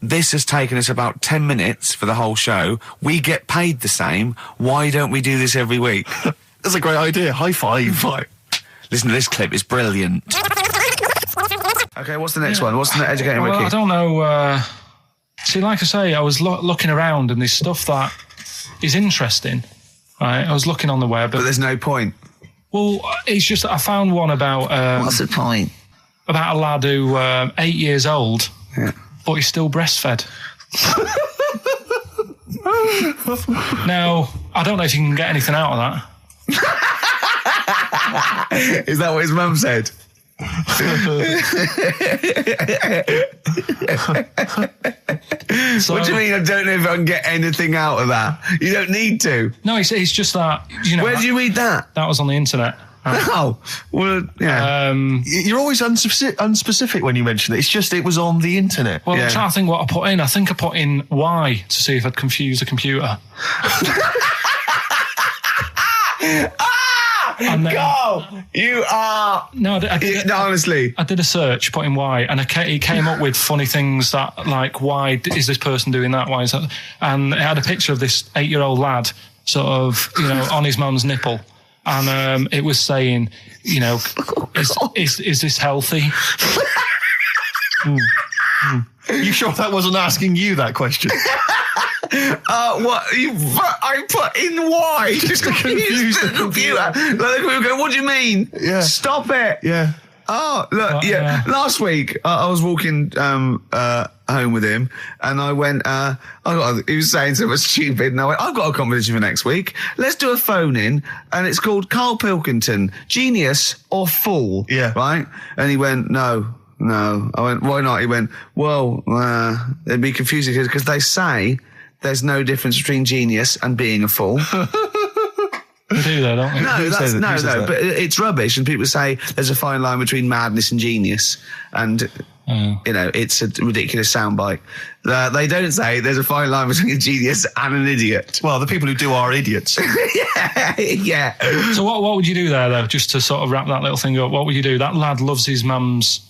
This has taken us about 10 minutes for the whole show. We get paid the same. Why don't we do this every week? That's a great idea. High five. Listen to this clip, it's brilliant. Okay, what's the next one? What's the educating Ricky? I don't know. See, like I say, I was looking around, and there's stuff that is interesting. Right, I was looking on the web, but there's no point. Well, it's just I found one about. What's the point? About a lad who 8 years old, but he's still breastfed. Now, I don't know if you can get anything out of that. Is that what his mum said? So, What do you mean? I don't know if I can get anything out of that. You don't need to. No, it's just that, you know. Where did you read that? That was on the internet. Oh, well, yeah. You're always unspecific when you mention it. It's just it was on the internet. Well, Yeah. I'm trying to think what I put in. I think I put in Y to see if I'd confuse the computer. And then- Go! You are... No, I did, No, honestly. I did a search, put in why, and it came up with funny things that, like, why is this person doing that? Why is that? And it had a picture of this 8-year-old lad, sort of, you know, on his mum's nipple. And it was saying, you know, is this healthy? You sure that wasn't asking you that question? What? I put in why? Just to confuse the computer. Like, the computer go, what do you mean? Yeah. Stop it. Yeah. Oh, look, yeah. Last week, I was walking home with him, and I went, he was saying something stupid, and I went, I've got a competition for next week. Let's do a phone-in, and it's called Karl Pilkington, Genius or Fool. Yeah. Right? And he went, No. I went, why not? He went, well, it'd be confusing, because they say there's no difference between genius and being a fool. We do that, don't we? No, says that? but it's rubbish. And people say there's a fine line between madness and genius. And, you know, it's a ridiculous soundbite. They don't say there's a fine line between a genius and an idiot. Well, the people who do are idiots. Yeah. So what would you do there, though, just to sort of wrap that little thing up? What would you do? That lad loves his mum's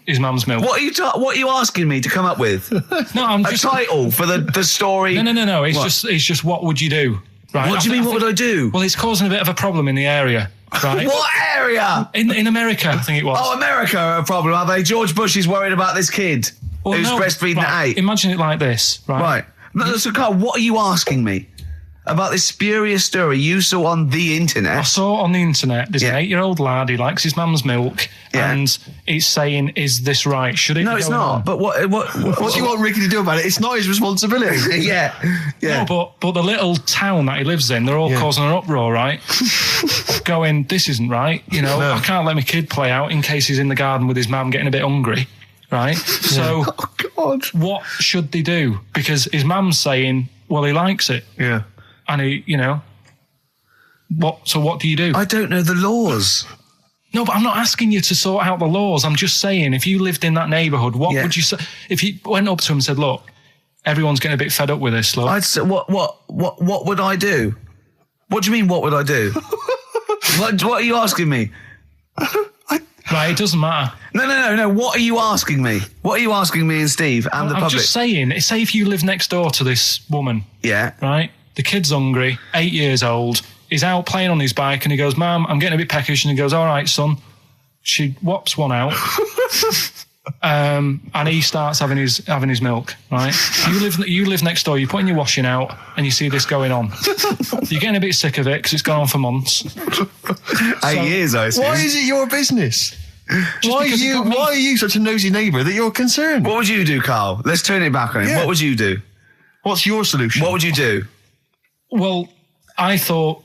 milk. What are you asking me to come up with? No, I'm A just... title for the story? No. It's just what would you do? Right. What do you mean, what would I do? Well, it's causing a bit of a problem in the area, right? What area? In America, I think it was. Oh, America are a problem, are they? George Bush is worried about this kid who's breastfeeding at 8. Imagine it like this, right? Right. No, so, Carl, what are you asking me about this spurious story you saw on the I internet? saw on the internet, there's Yeah. an 8-year-old lad, he likes his mum's milk, Yeah. and it's saying, is this right? Should it No, be it's going not. on? But what What do you want Ricky to do about it? It's not his responsibility. Yeah. No, but the little town that he lives in, they're all causing an uproar, right? Going, this isn't right. You know, No. I can't let my kid play out in case he's in the garden with his mum getting a bit hungry, right? So Oh, God. what should they do? Because his mum's saying, well, he likes it. Yeah. And he, you know, so what do you do? I don't know the laws. No, but I'm not asking you to sort out the laws. I'm just saying, if you lived in that neighbourhood, what would you say? If you went up to him and said, look, everyone's getting a bit fed up with this, look. I'd say, what would I do? What do you mean, what would I do? what are you asking me? Right, it doesn't matter. No. What are you asking me? What are you asking me and Steve and the I'm public? just saying, say if you live next door to this woman, Yeah. right? The kid's hungry, 8 years old, he's out playing on his bike and he goes, Mum, I'm getting a bit peckish. And he goes, all right, son. She whops one out. And he starts having his milk, right? You live next door, you're putting your washing out and you see this going on. You're getting a bit sick of it because it's gone on for months. 8 years, I assume. Why is it your business? Why are you such a nosy neighbour that you're concerned? What would you do, Carl? Let's turn it back on him. Yeah. What would you do? What's your solution? What would you do? Well, I thought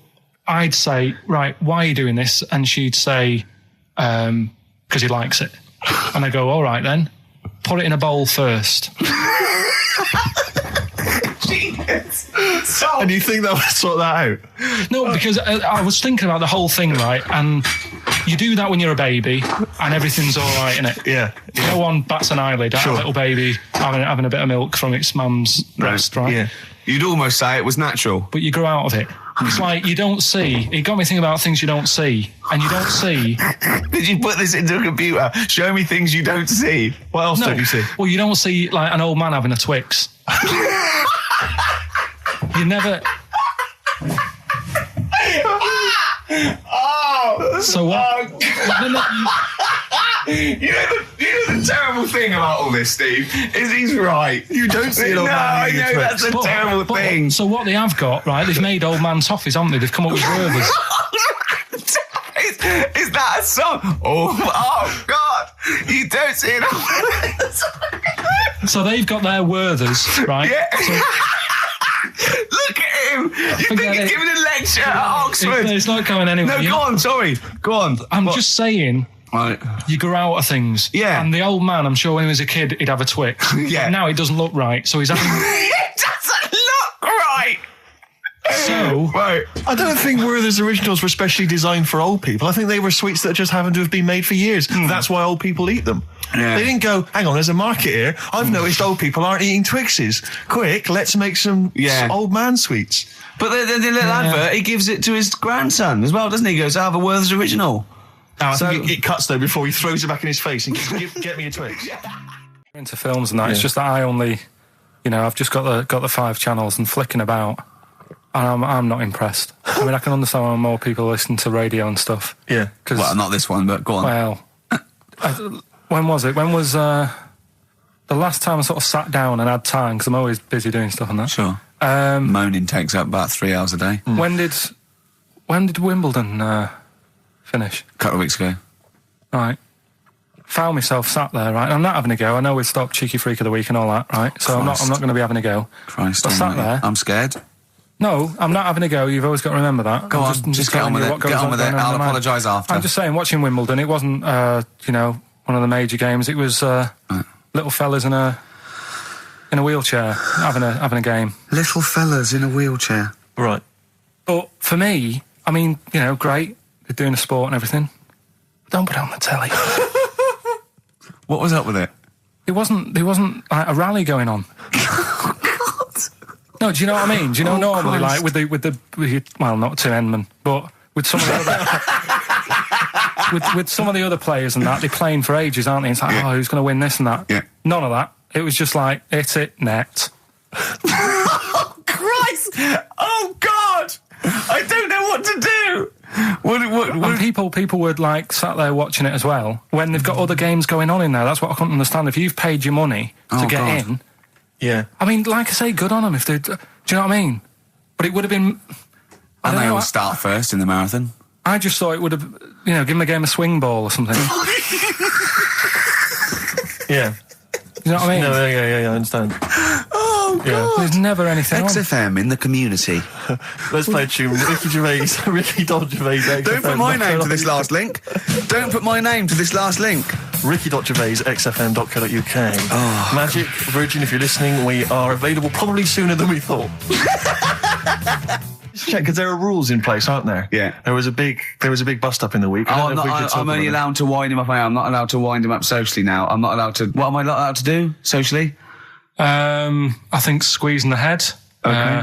I'd say, right, why are you doing this? And she'd say, because he likes it. And I go, all right then, put it in a bowl first. And you think that would sort that out? No, because I was thinking about the whole thing, right? And you do that when you're a baby and everything's all right, innit? Yeah. No one bats an eyelid at a little baby having a bit of milk from its mum's breast, right? Yeah. You'd almost say it was natural. But you grow out of it. It's like you don't see. It got me thinking about things you don't see. And you don't see. Did you put this into a computer? Show me things you don't see. What else don't you see? Well, you don't see like an old man having a Twix. You never. Oh! So what? You know the terrible thing about all this, Steve, is he's right. You don't see an old man I eating a know, Twix. that's a terrible thing. So what they have got, right? They've made old man toffees, haven't they? They've come up with Gervais. Is that a song? Oh God! You don't see it. So they've got their Werthers, right? Yeah. You think he's giving a lecture at Oxford? It's not going anywhere. No, go on, sorry. Go on. I'm just saying... Right. You grow out of things. Yeah. And the old man, I'm sure when he was a kid, he'd have a Twix. Yeah. But now it doesn't look right, so he's having... It doesn't look right! So... Right. I don't think Werther's originals were specially designed for old people. I think they were sweets that just happened to have been made for years. That's why old people eat them. Yeah. They didn't go, hang on, there's a market here. I've noticed old people aren't eating Twixes. Quick, let's make some old man sweets. But the little advert, he gives it to his grandson as well, doesn't he? He goes, I have a Werther's original. I think it cuts, though, before he throws it back in his face and goes, get me a Twix. Into films and that, it's just that I only... I've just got the 5 channels and flicking about... And I'm not impressed. I mean, I can understand why more people listen to radio and stuff. Yeah. Well, not this one, but go on. Well, when was it? When was the last time I sort of sat down and had time? Because I'm always busy doing stuff and that. Sure. Moaning takes up about 3 hours a day. When did Wimbledon finish? A couple of weeks ago. Right. Found myself sat there, right? I'm not having a go. I know we've stopped Cheeky Freak of the Week and all that, right? So I'm not going to be having a go. Christ, I sat there. I'm scared. No, I'm not having a go. You've always got to remember that. Go on, just get on with it. Get on with it. I'll apologise after. I'm just saying, watching Wimbledon, it wasn't, one of the major games. It was little fellas in a wheelchair having a game. Little fellas in a wheelchair. Right. But for me, I mean, great. They're doing a sport and everything. Don't put it on the telly. What was up with it? There wasn't like a rally going on. No, do you know what I mean? Do you know normally, Christ. like with well, not Tim Enman, but with some of the other with some of the other players and that, they're playing for ages, aren't they? It's like, who's going to win this and that? Yeah. None of that. It was just like, hit it, net. Oh, Christ! Oh, God! I don't know what to do! And people were like sat there watching it as well when they've got other games going on in there. That's what I couldn't understand. If you've paid your money to get in... Yeah. I mean, like I say, good on them if they... Do you know what I mean? But it would have been... And they all start first in the marathon. I just thought it would have, give them a game of swing ball or something. Yeah. You know what I mean? No, yeah, I understand. Oh, God. Yeah. There's never anything on. XFM in the community. Let's play a tune. Ricky Gervais, Gervais. Don't put my name to this last link. Don't put my name to this last link. Ricky.Gervais, xfm.co.uk. Oh. Magic, Virgin, if you're listening, we are available probably sooner than we thought. Just check, because there are rules in place, aren't there? Yeah. There was a big bust up in the week. I'm only allowed to wind him up. I'm not allowed to wind him up socially now. I'm not allowed to... What am I not allowed to do socially? I think squeezing the head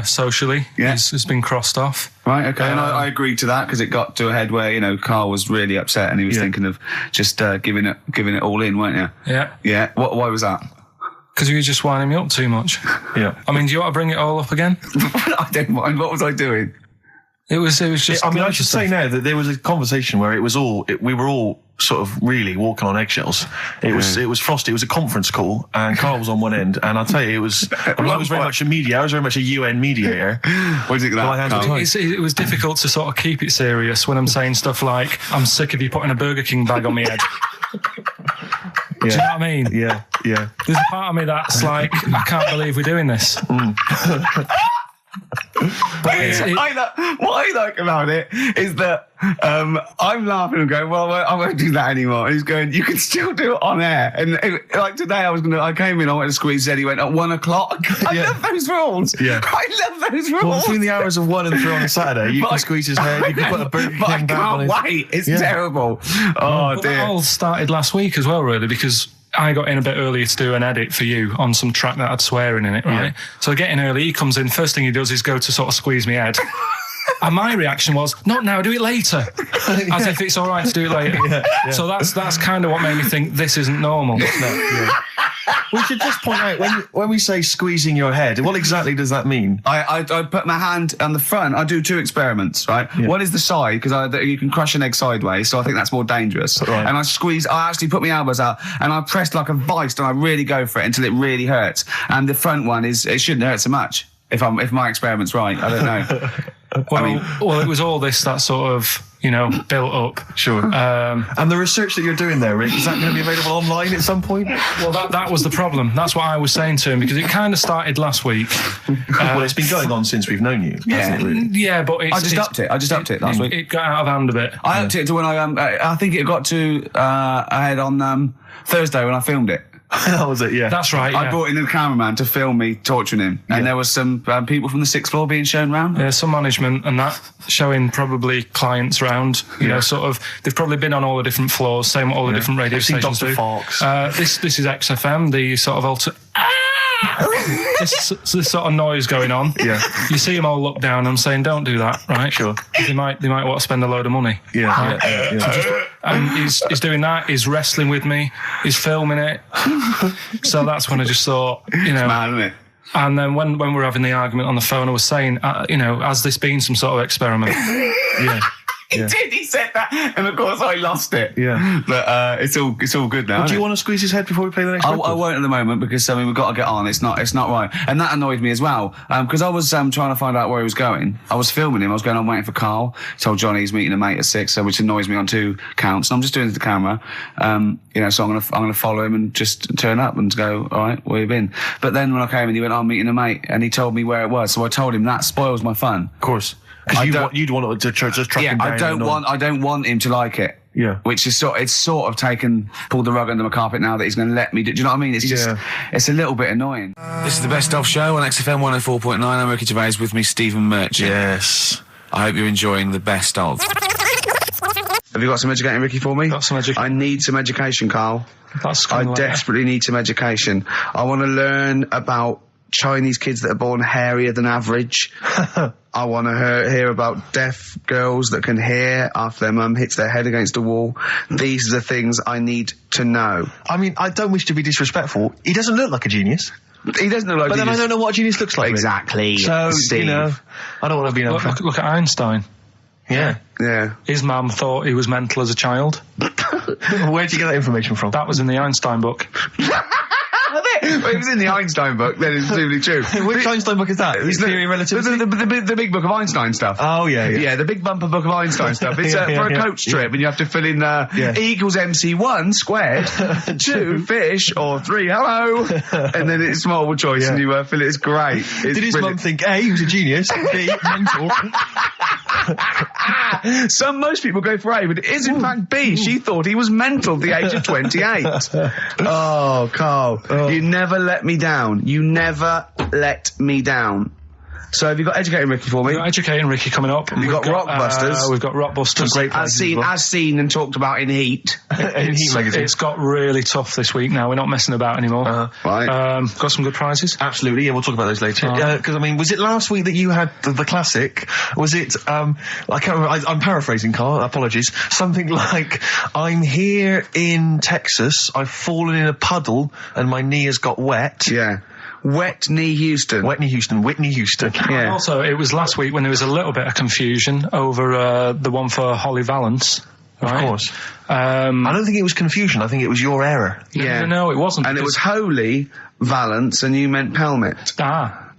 socially has been crossed off. Right, okay. And I agreed to that because it got to a head where, Carl was really upset and he was thinking of just giving it all in, weren't you? Yeah. Yeah. Why was that? Because you were just winding me up too much. Yeah. I mean, do you want to bring it all up again? I don't mind. What was I doing? It was just... I should say now that there was a conversation where we were all sort of really walking on eggshells. It was frosty. It was a conference call, and Carl was on one end. And I'll tell you, I was very much a mediator. I was very much a UN mediator. What do you think of that? It was difficult to sort of keep it serious when I'm saying stuff like, I'm sick of you putting a Burger King bag on my head. Do you know what I mean? Yeah. There's a part of me that's like, I can't believe we're doing this. What I like about it is that I'm laughing and going, well, I won't do that anymore. And he's going, you can still do it on air. And like today, I came in, I went to squeeze Eddie, went at 1 o'clock. I love those rules. Yeah. I love those rules. Well, between the hours of 1 and 3 on a Saturday, you can squeeze his hair, you can put a Burger King I bag on his... can't wait. It's terrible. Oh, dear. That all started last week as well, really, because I got in a bit earlier to do an edit for you on some track that had swearing in it, right? Yeah. So I get in early, he comes in, first thing he does is go to sort of squeeze me head. And my reaction was, not now, do it later. As if it's all right to do it later. Yeah. So that's kind of what made me think this isn't normal. We should just point out, when we say squeezing your head, what exactly does that mean? I put my hand on the front. I do 2 experiments, right? Yeah. One is the side, because you can crush an egg sideways, so I think that's more dangerous. Right. And I actually put my elbows out, and I pressed like a vice, and I really go for it until it really hurts. And the front one it shouldn't hurt so much, if my experiment's right. I don't know. Well, it was all this, that sort of, built up. Sure. And the research that you're doing there, Rick, is that going to be available online at some point? Well, that was the problem. That's what I was saying to him, because it kind of started last week. Well, it's been going on since we've known you. Yeah, really? Yeah, but I just upped it last week. It got out of hand a bit. I upped it to when I think it got to ahead on Thursday when I filmed it. That was it, yeah. That's right, I brought in a cameraman to film me torturing him, and there was some people from the 6th floor being shown round. Yeah, some management and that, showing probably clients round, sort of, they've probably been on all the different floors, same what all the different radio stations do. Fox. This is XFM, the sort of this sort of noise going on. Yeah. You see them all look down. I'm saying, don't do that, right? Sure. They might want to spend a load of money. Yeah. And he's doing that. He's wrestling with me. He's filming it. So that's when I just thought, It's mad, isn't it? And then when we were having the argument on the phone, I was saying, has this been some sort of experiment? Yeah. He did. He said that, and of course I lost it. Yeah, but it's all good now. Well, do you want to squeeze his head before we play the next record? I won't at the moment, because we've got to get on. It's not right, and that annoyed me as well, because I was trying to find out where he was going. I was filming him. I was going on waiting for Karl. Told Johnny he's meeting a mate at 6, which annoys me on 2 counts. And I'm just doing it to the camera, so I'm gonna follow him and just turn up and go, all right, where you been? But then when I came in, he went, I'm meeting a mate, and he told me where it was. So I told him that spoils my fun. Of course. Because you'd want to just track him down. I don't want him to like it. Yeah. Which is pulled the rug under my carpet now that he's going to let me do. Do you know what I mean? It's just, it's a little bit annoying. This is the Best Of Show on XFM 104.9. I'm Ricky Gervais, with me, Stephen Merchant. Yes. I hope you're enjoying the Best Of. Have you got some educating, Ricky, for me? Got some education. I need some education, Karl. I desperately need some education. I want to learn about Chinese kids that are born hairier than average. I want to hear about deaf girls that can hear after their mum hits their head against a wall. These are the things I need to know. I mean, I don't wish to be disrespectful. He doesn't look like a genius. He doesn't look like But then I don't know what a genius looks like. Exactly. So, Steve. I don't want to be look at Einstein. Yeah. Yeah. His mum thought he was mental as a child. Where'd you get that information from? That was in the Einstein book. Well, it was in the Einstein book, then it's presumably true. Which Einstein book is that? His Theory of Relativity? The big book of Einstein stuff. Oh, yeah. Yeah, the big bumper book of Einstein stuff. It's for a coach trip, and you have to fill in E equals MC1 squared, 2 fish, or 3 hello, and then it's multiple choice, and you fill it. It's great. Did his mum think, A, he was a genius, B, mental? Most people go for A, but it is in fact B. She thought he was mental at the age of 28. Oh, Karl, you never let me down. You never let me down. So have you got Educating Ricky for me? We've got Educating Ricky coming up. We've got Rockbusters. We've got Rockbusters. Great as seen and talked about in Heat. In Heat magazine. It's got really tough this week now. We're not messing about anymore. Right. Got some good prizes. Absolutely, yeah, we'll talk about those later. Because, was it last week that you had the classic? Was it, I can't remember, I'm paraphrasing, Karl, apologies. Something like, I'm here in Texas, I've fallen in a puddle, and my knee has got wet. Yeah. Whitney Houston. Yeah. And also, it was last week when there was a little bit of confusion over the one for Holly Valance. Right? Of course. I don't think it was confusion. I think it was your error. Yeah. No, it wasn't. And it was Holy Valance, and you meant Pelmet.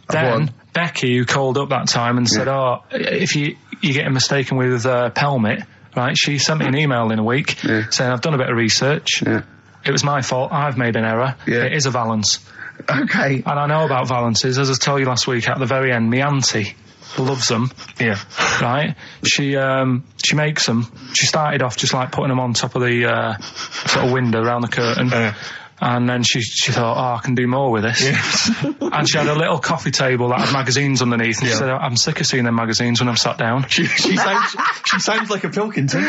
Then Becky, who called up that time and said, if you're getting mistaken with Pelmet, right, she sent me an email in a week saying, I've done a bit of research. Yeah. It was my fault. I've made an error. Yeah. It is a Valance. Okay. And I know about Valances. As I told you last week, at the very end, my auntie loves them. Yeah. Right? She makes them. She started off just like putting them on top of the sort of window around the curtain. And then she thought, I can do more with this. Yes. And she had a little coffee table that had magazines underneath. And she said, I'm sick of seeing them magazines when I'm sat down. She sounds like a Pilkington.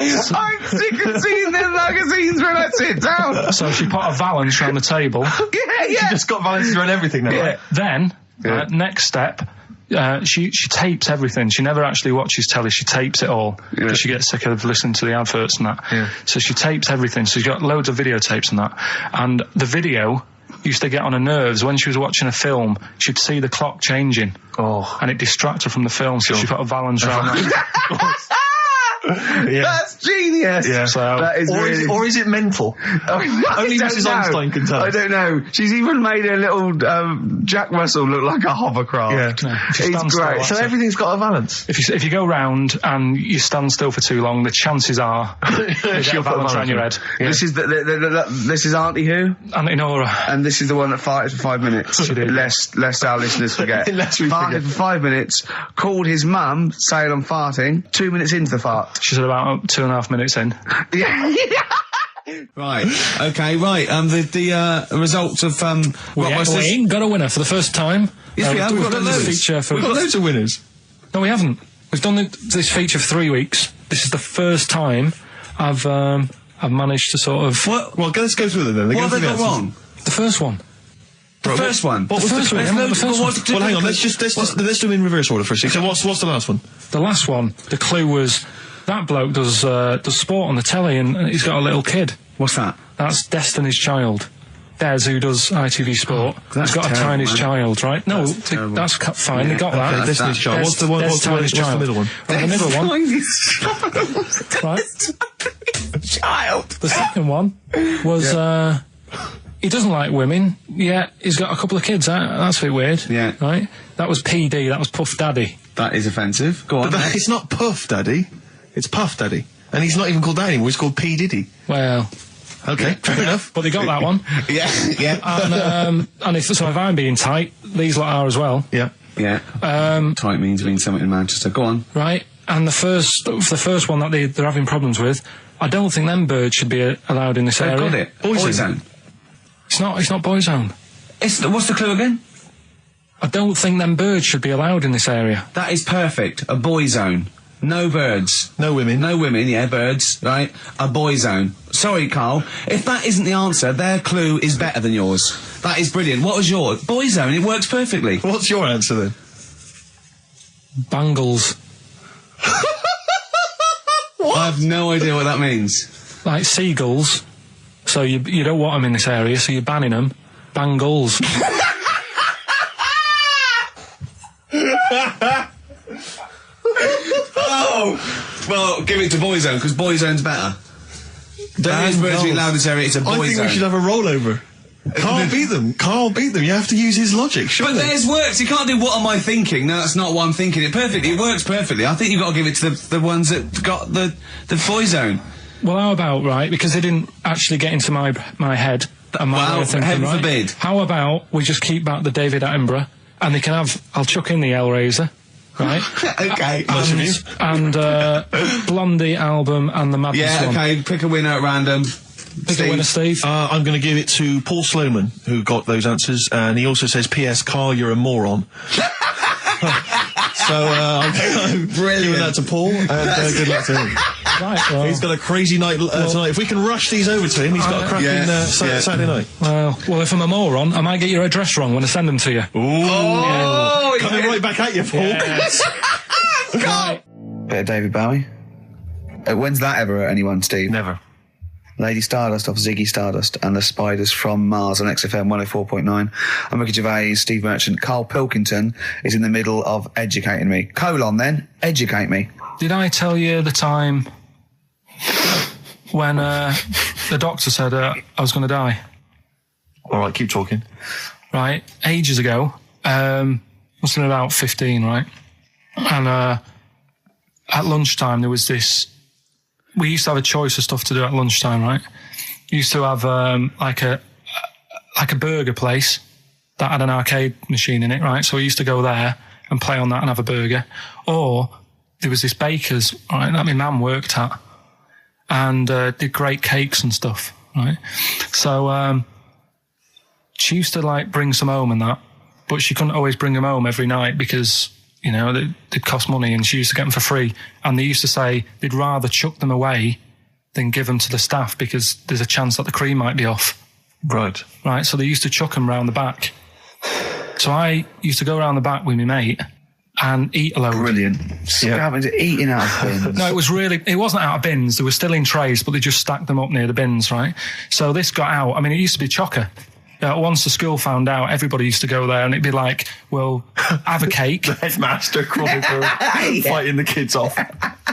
I'm sick of seeing them magazines when I sit down. So she put a Valance around the table. She just got Valances around everything now. Yeah. Then, next step, she tapes everything. She never actually watches telly. She tapes it all because she gets sick of listening to the adverts and that. Yeah. So she tapes everything. So she's got loads of videotapes and that. And the video used to get on her nerves. When she was watching a film, she'd see the clock changing. And it distracted her from the film. So she put a Valance around that. Yeah. That's genius. Yeah. So, That is really... Or is it mental? Only Mrs. Einstein can tell. I don't know. She's even made a little Jack Russell look like a hovercraft. Yeah. He's great. So everything's got a balance. If you go round and you stand still for too long, the chances are you get a balance around your head. Yeah. This is this is Auntie Who, Auntie Nora. and this is the one that farted for 5 minutes. She did. Lest our listeners forget. Lest we farted forget. for 5 minutes. Called his mum, saying I'm farting. 2 minutes into the fart. She's at about 2.5 minutes in. Yeah. Right. Okay. Right. The results of We ain't got a winner for the first time. Yes, we have. We've got done this loads. feature for... We've got loads of winners. No, we haven't. We've done this feature for 3 weeks. This is the first time I've managed to sort of... Well, let's go through them then. What have they got wrong? The first one. The first one. What was the first one? first Yeah, the first one. Well, hang on. Let's do them in reverse order first. So what's the last one? The last one, the clue was that bloke does sport on the telly and he's got a little kid. What's that? That's Destiny's Child. Des, who does ITV Sport, that's has got terrible, a Tiny's man. Child, right? No, That's terrible. that's fine. They got that. Okay, Destiny's Child. What's the one? What's the middle one? Right, the middle one. Right. Child. The second one was he doesn't like women, yet he's got a couple of kids. That's a bit weird. Yeah. Right? That was PD, that was Puff Daddy. That is offensive. Go on. But it's not Puff Daddy. It's Puff Daddy. And he's not even called that anymore. He's called P. Diddy. Well, Okay, fair enough. but they got that one. Yeah. And if I'm being tight, these lot are as well. Yeah. Yeah. Tight means something in Manchester. Go on. Right? And the first one that they're having problems with, I don't think them birds should be allowed in this They've area. got it. Boyzone. It's not Boyzone. What's the clue again? I don't think them birds should be allowed in this area. That is perfect. A boy zone. No birds. No women. No women, yeah, birds, right? A boy zone. Sorry, Carl. If that isn't the answer, their clue is better than yours. That is brilliant. What was yours? Boy zone, it works perfectly. What's your answer then? Bangles. I have no idea what that means. Like seagulls. So you don't want them in this area, so you're banning them. Bangles. Oh! Well, give it to boy zone, because boy zone's better. Don't use birds being allowed in this area, it's a boy I think zone. we should have a rollover. Carl beat them. Carl beat them. You have to use his logic, surely. But theirs works. You can't do what am I thinking? No, that's not what I'm thinking. It perfectly. It works perfectly. I think you've got to give it to the ones that got the boy zone. Well, how about, right, because they didn't actually get into my head and my way of thinking, heaven right? forbid. How about we just keep back the David Attenborough and they can have, I'll chuck in the Hellraiser, right? Okay. and Blondie album and the Madness Yeah, one. okay. Pick a winner at random. Pick a winner, Steve. I'm going to give it to Paul Sloman, who got those answers, and he also says, P.S. Carl, you're a moron. So, I'm giving that to Paul, and good luck to him. Right, well, He's got a crazy night tonight. If we can rush these over to him, he's got a cracking Saturday night. well, if I'm a moron, I might get your address wrong when I send them to you. Oh, Coming right back at you, Paul. Yes. Right. Bit of David Bowie. When's that ever hurt anyone, Steve? Never. Lady Stardust off Ziggy Stardust and the Spiders from Mars on XFM 104.9. I'm Ricky Gervais, Steve Merchant. Karl Pilkington is in the middle of educating me. Colon then, educate me. Did I tell you the time when the doctor said I was going to die? All right, keep talking. Right, ages ago, must have been about 15, right? And at lunchtime there was this. We used to have a choice of stuff to do at lunchtime, right? Used to have like a burger place that had an arcade machine in it, right? So we used to go there and play on that and have a burger. Or there was this baker's, right, that my mum worked at, and did great cakes and stuff, right? So she used to like bring some home and that, but she couldn't always bring them home every night because, you know, they'd cost money, and she used to get them for free. And they used to say they'd rather chuck them away than give them to the staff because there's a chance that the cream might be off. Right. Right, so they used to chuck them round the back. So I used to go around the back with my mate and eat a load. Brilliant. Scavenging, eating out of bins. No, it wasn't out of bins. They were still in trays, but they just stacked them up near the bins, right? So this got out. I mean, it used to be chocker. once the school found out, everybody used to go there, and it'd be like, well, have a cake. The headmaster chronicle fighting the kids off.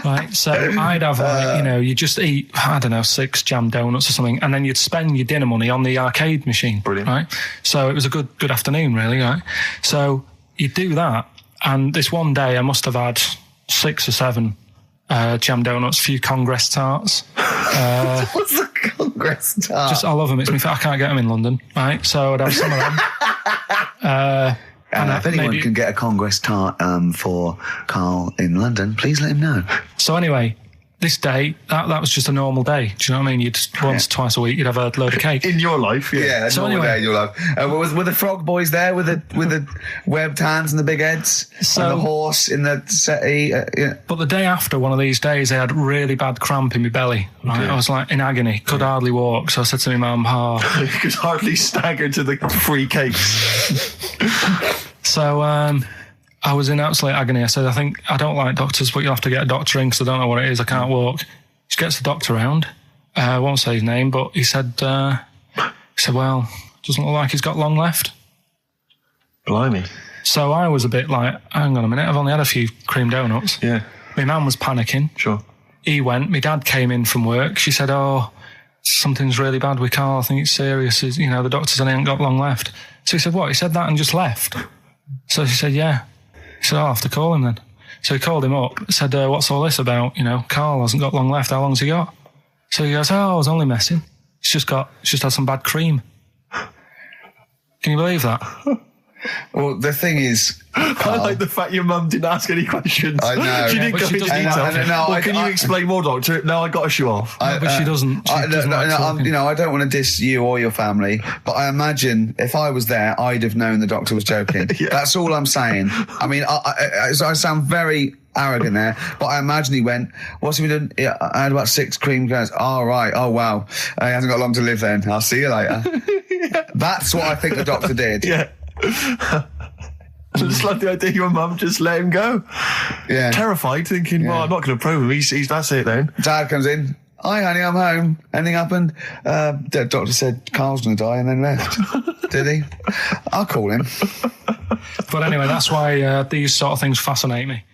Right, so I'd have, like, you just eat, I don't know, 6 jam donuts or something, and then you'd spend your dinner money on the arcade machine. Brilliant. Right? So it was a good afternoon, really, right? So you'd do that, and this one day I must have had 6 or 7 jam donuts, a few Congress tarts. What's the Congress tart? I love them. It's me. I can't get them in London, right? So I'd have some of them. And if anyone can get a Congress tart for Karl in London, please let him know. So anyway, this day, that was just a normal day. Do you know what I mean? Once, twice a week, you'd have a load of cake. In your life, yeah. So normal anyway, day in your life. Were the frog boys there with the webbed hands and the big heads? And the horse in the settee? Yeah. But the day after one of these days, I had really bad cramp in my belly. Right? I was like in agony, could hardly walk. So I said to my mum, you could hardly stagger to the free cakes. So I was in absolute agony. I said, I don't like doctors, but you'll have to get a doctor in because I don't know what it is. I can't walk. She gets the doctor round. I won't say his name, but he said, well, doesn't look like he's got long left. Blimey. So I was a bit like, hang on a minute, I've only had a few cream donuts. Yeah. My mum was panicking. Sure. He went. My dad came in from work. She said, something's really bad with Karl. I think it's serious. The doctor said he ain't got long left. So he said, what? He said that and just left. So she said, yeah. He said, I'll have to call him then. So he called him up, said, what's all this about? Karl hasn't got long left. How long's he got? So he goes, I was only messing. It's just had some bad cream. Can you believe that? Well, the thing is, I like the fact your mum didn't ask any questions. I know. She didn't but go she into doesn't. detail. Can you explain more, doctor? No, I got a shoe off. But she doesn't. I don't want to diss you or your family, but I imagine if I was there, I'd have known the doctor was joking. Yeah. That's all I'm saying. I mean, I sound very arrogant there, but I imagine he went, what's he been doing? Yeah, I had about 6 cream cones. Oh, right. Oh, wow. He hasn't got long to live then. I'll see you later. Yeah. That's what I think the doctor did. Yeah. I just like the idea your mum just let him go. Yeah. Terrified, thinking, well, I'm not going to probe him. He's that's it then. Dad comes in. Hi, honey, I'm home. Anything happened? The doctor said Karl's going to die and then left. Did he? I'll call him. But anyway, that's why these sort of things fascinate me.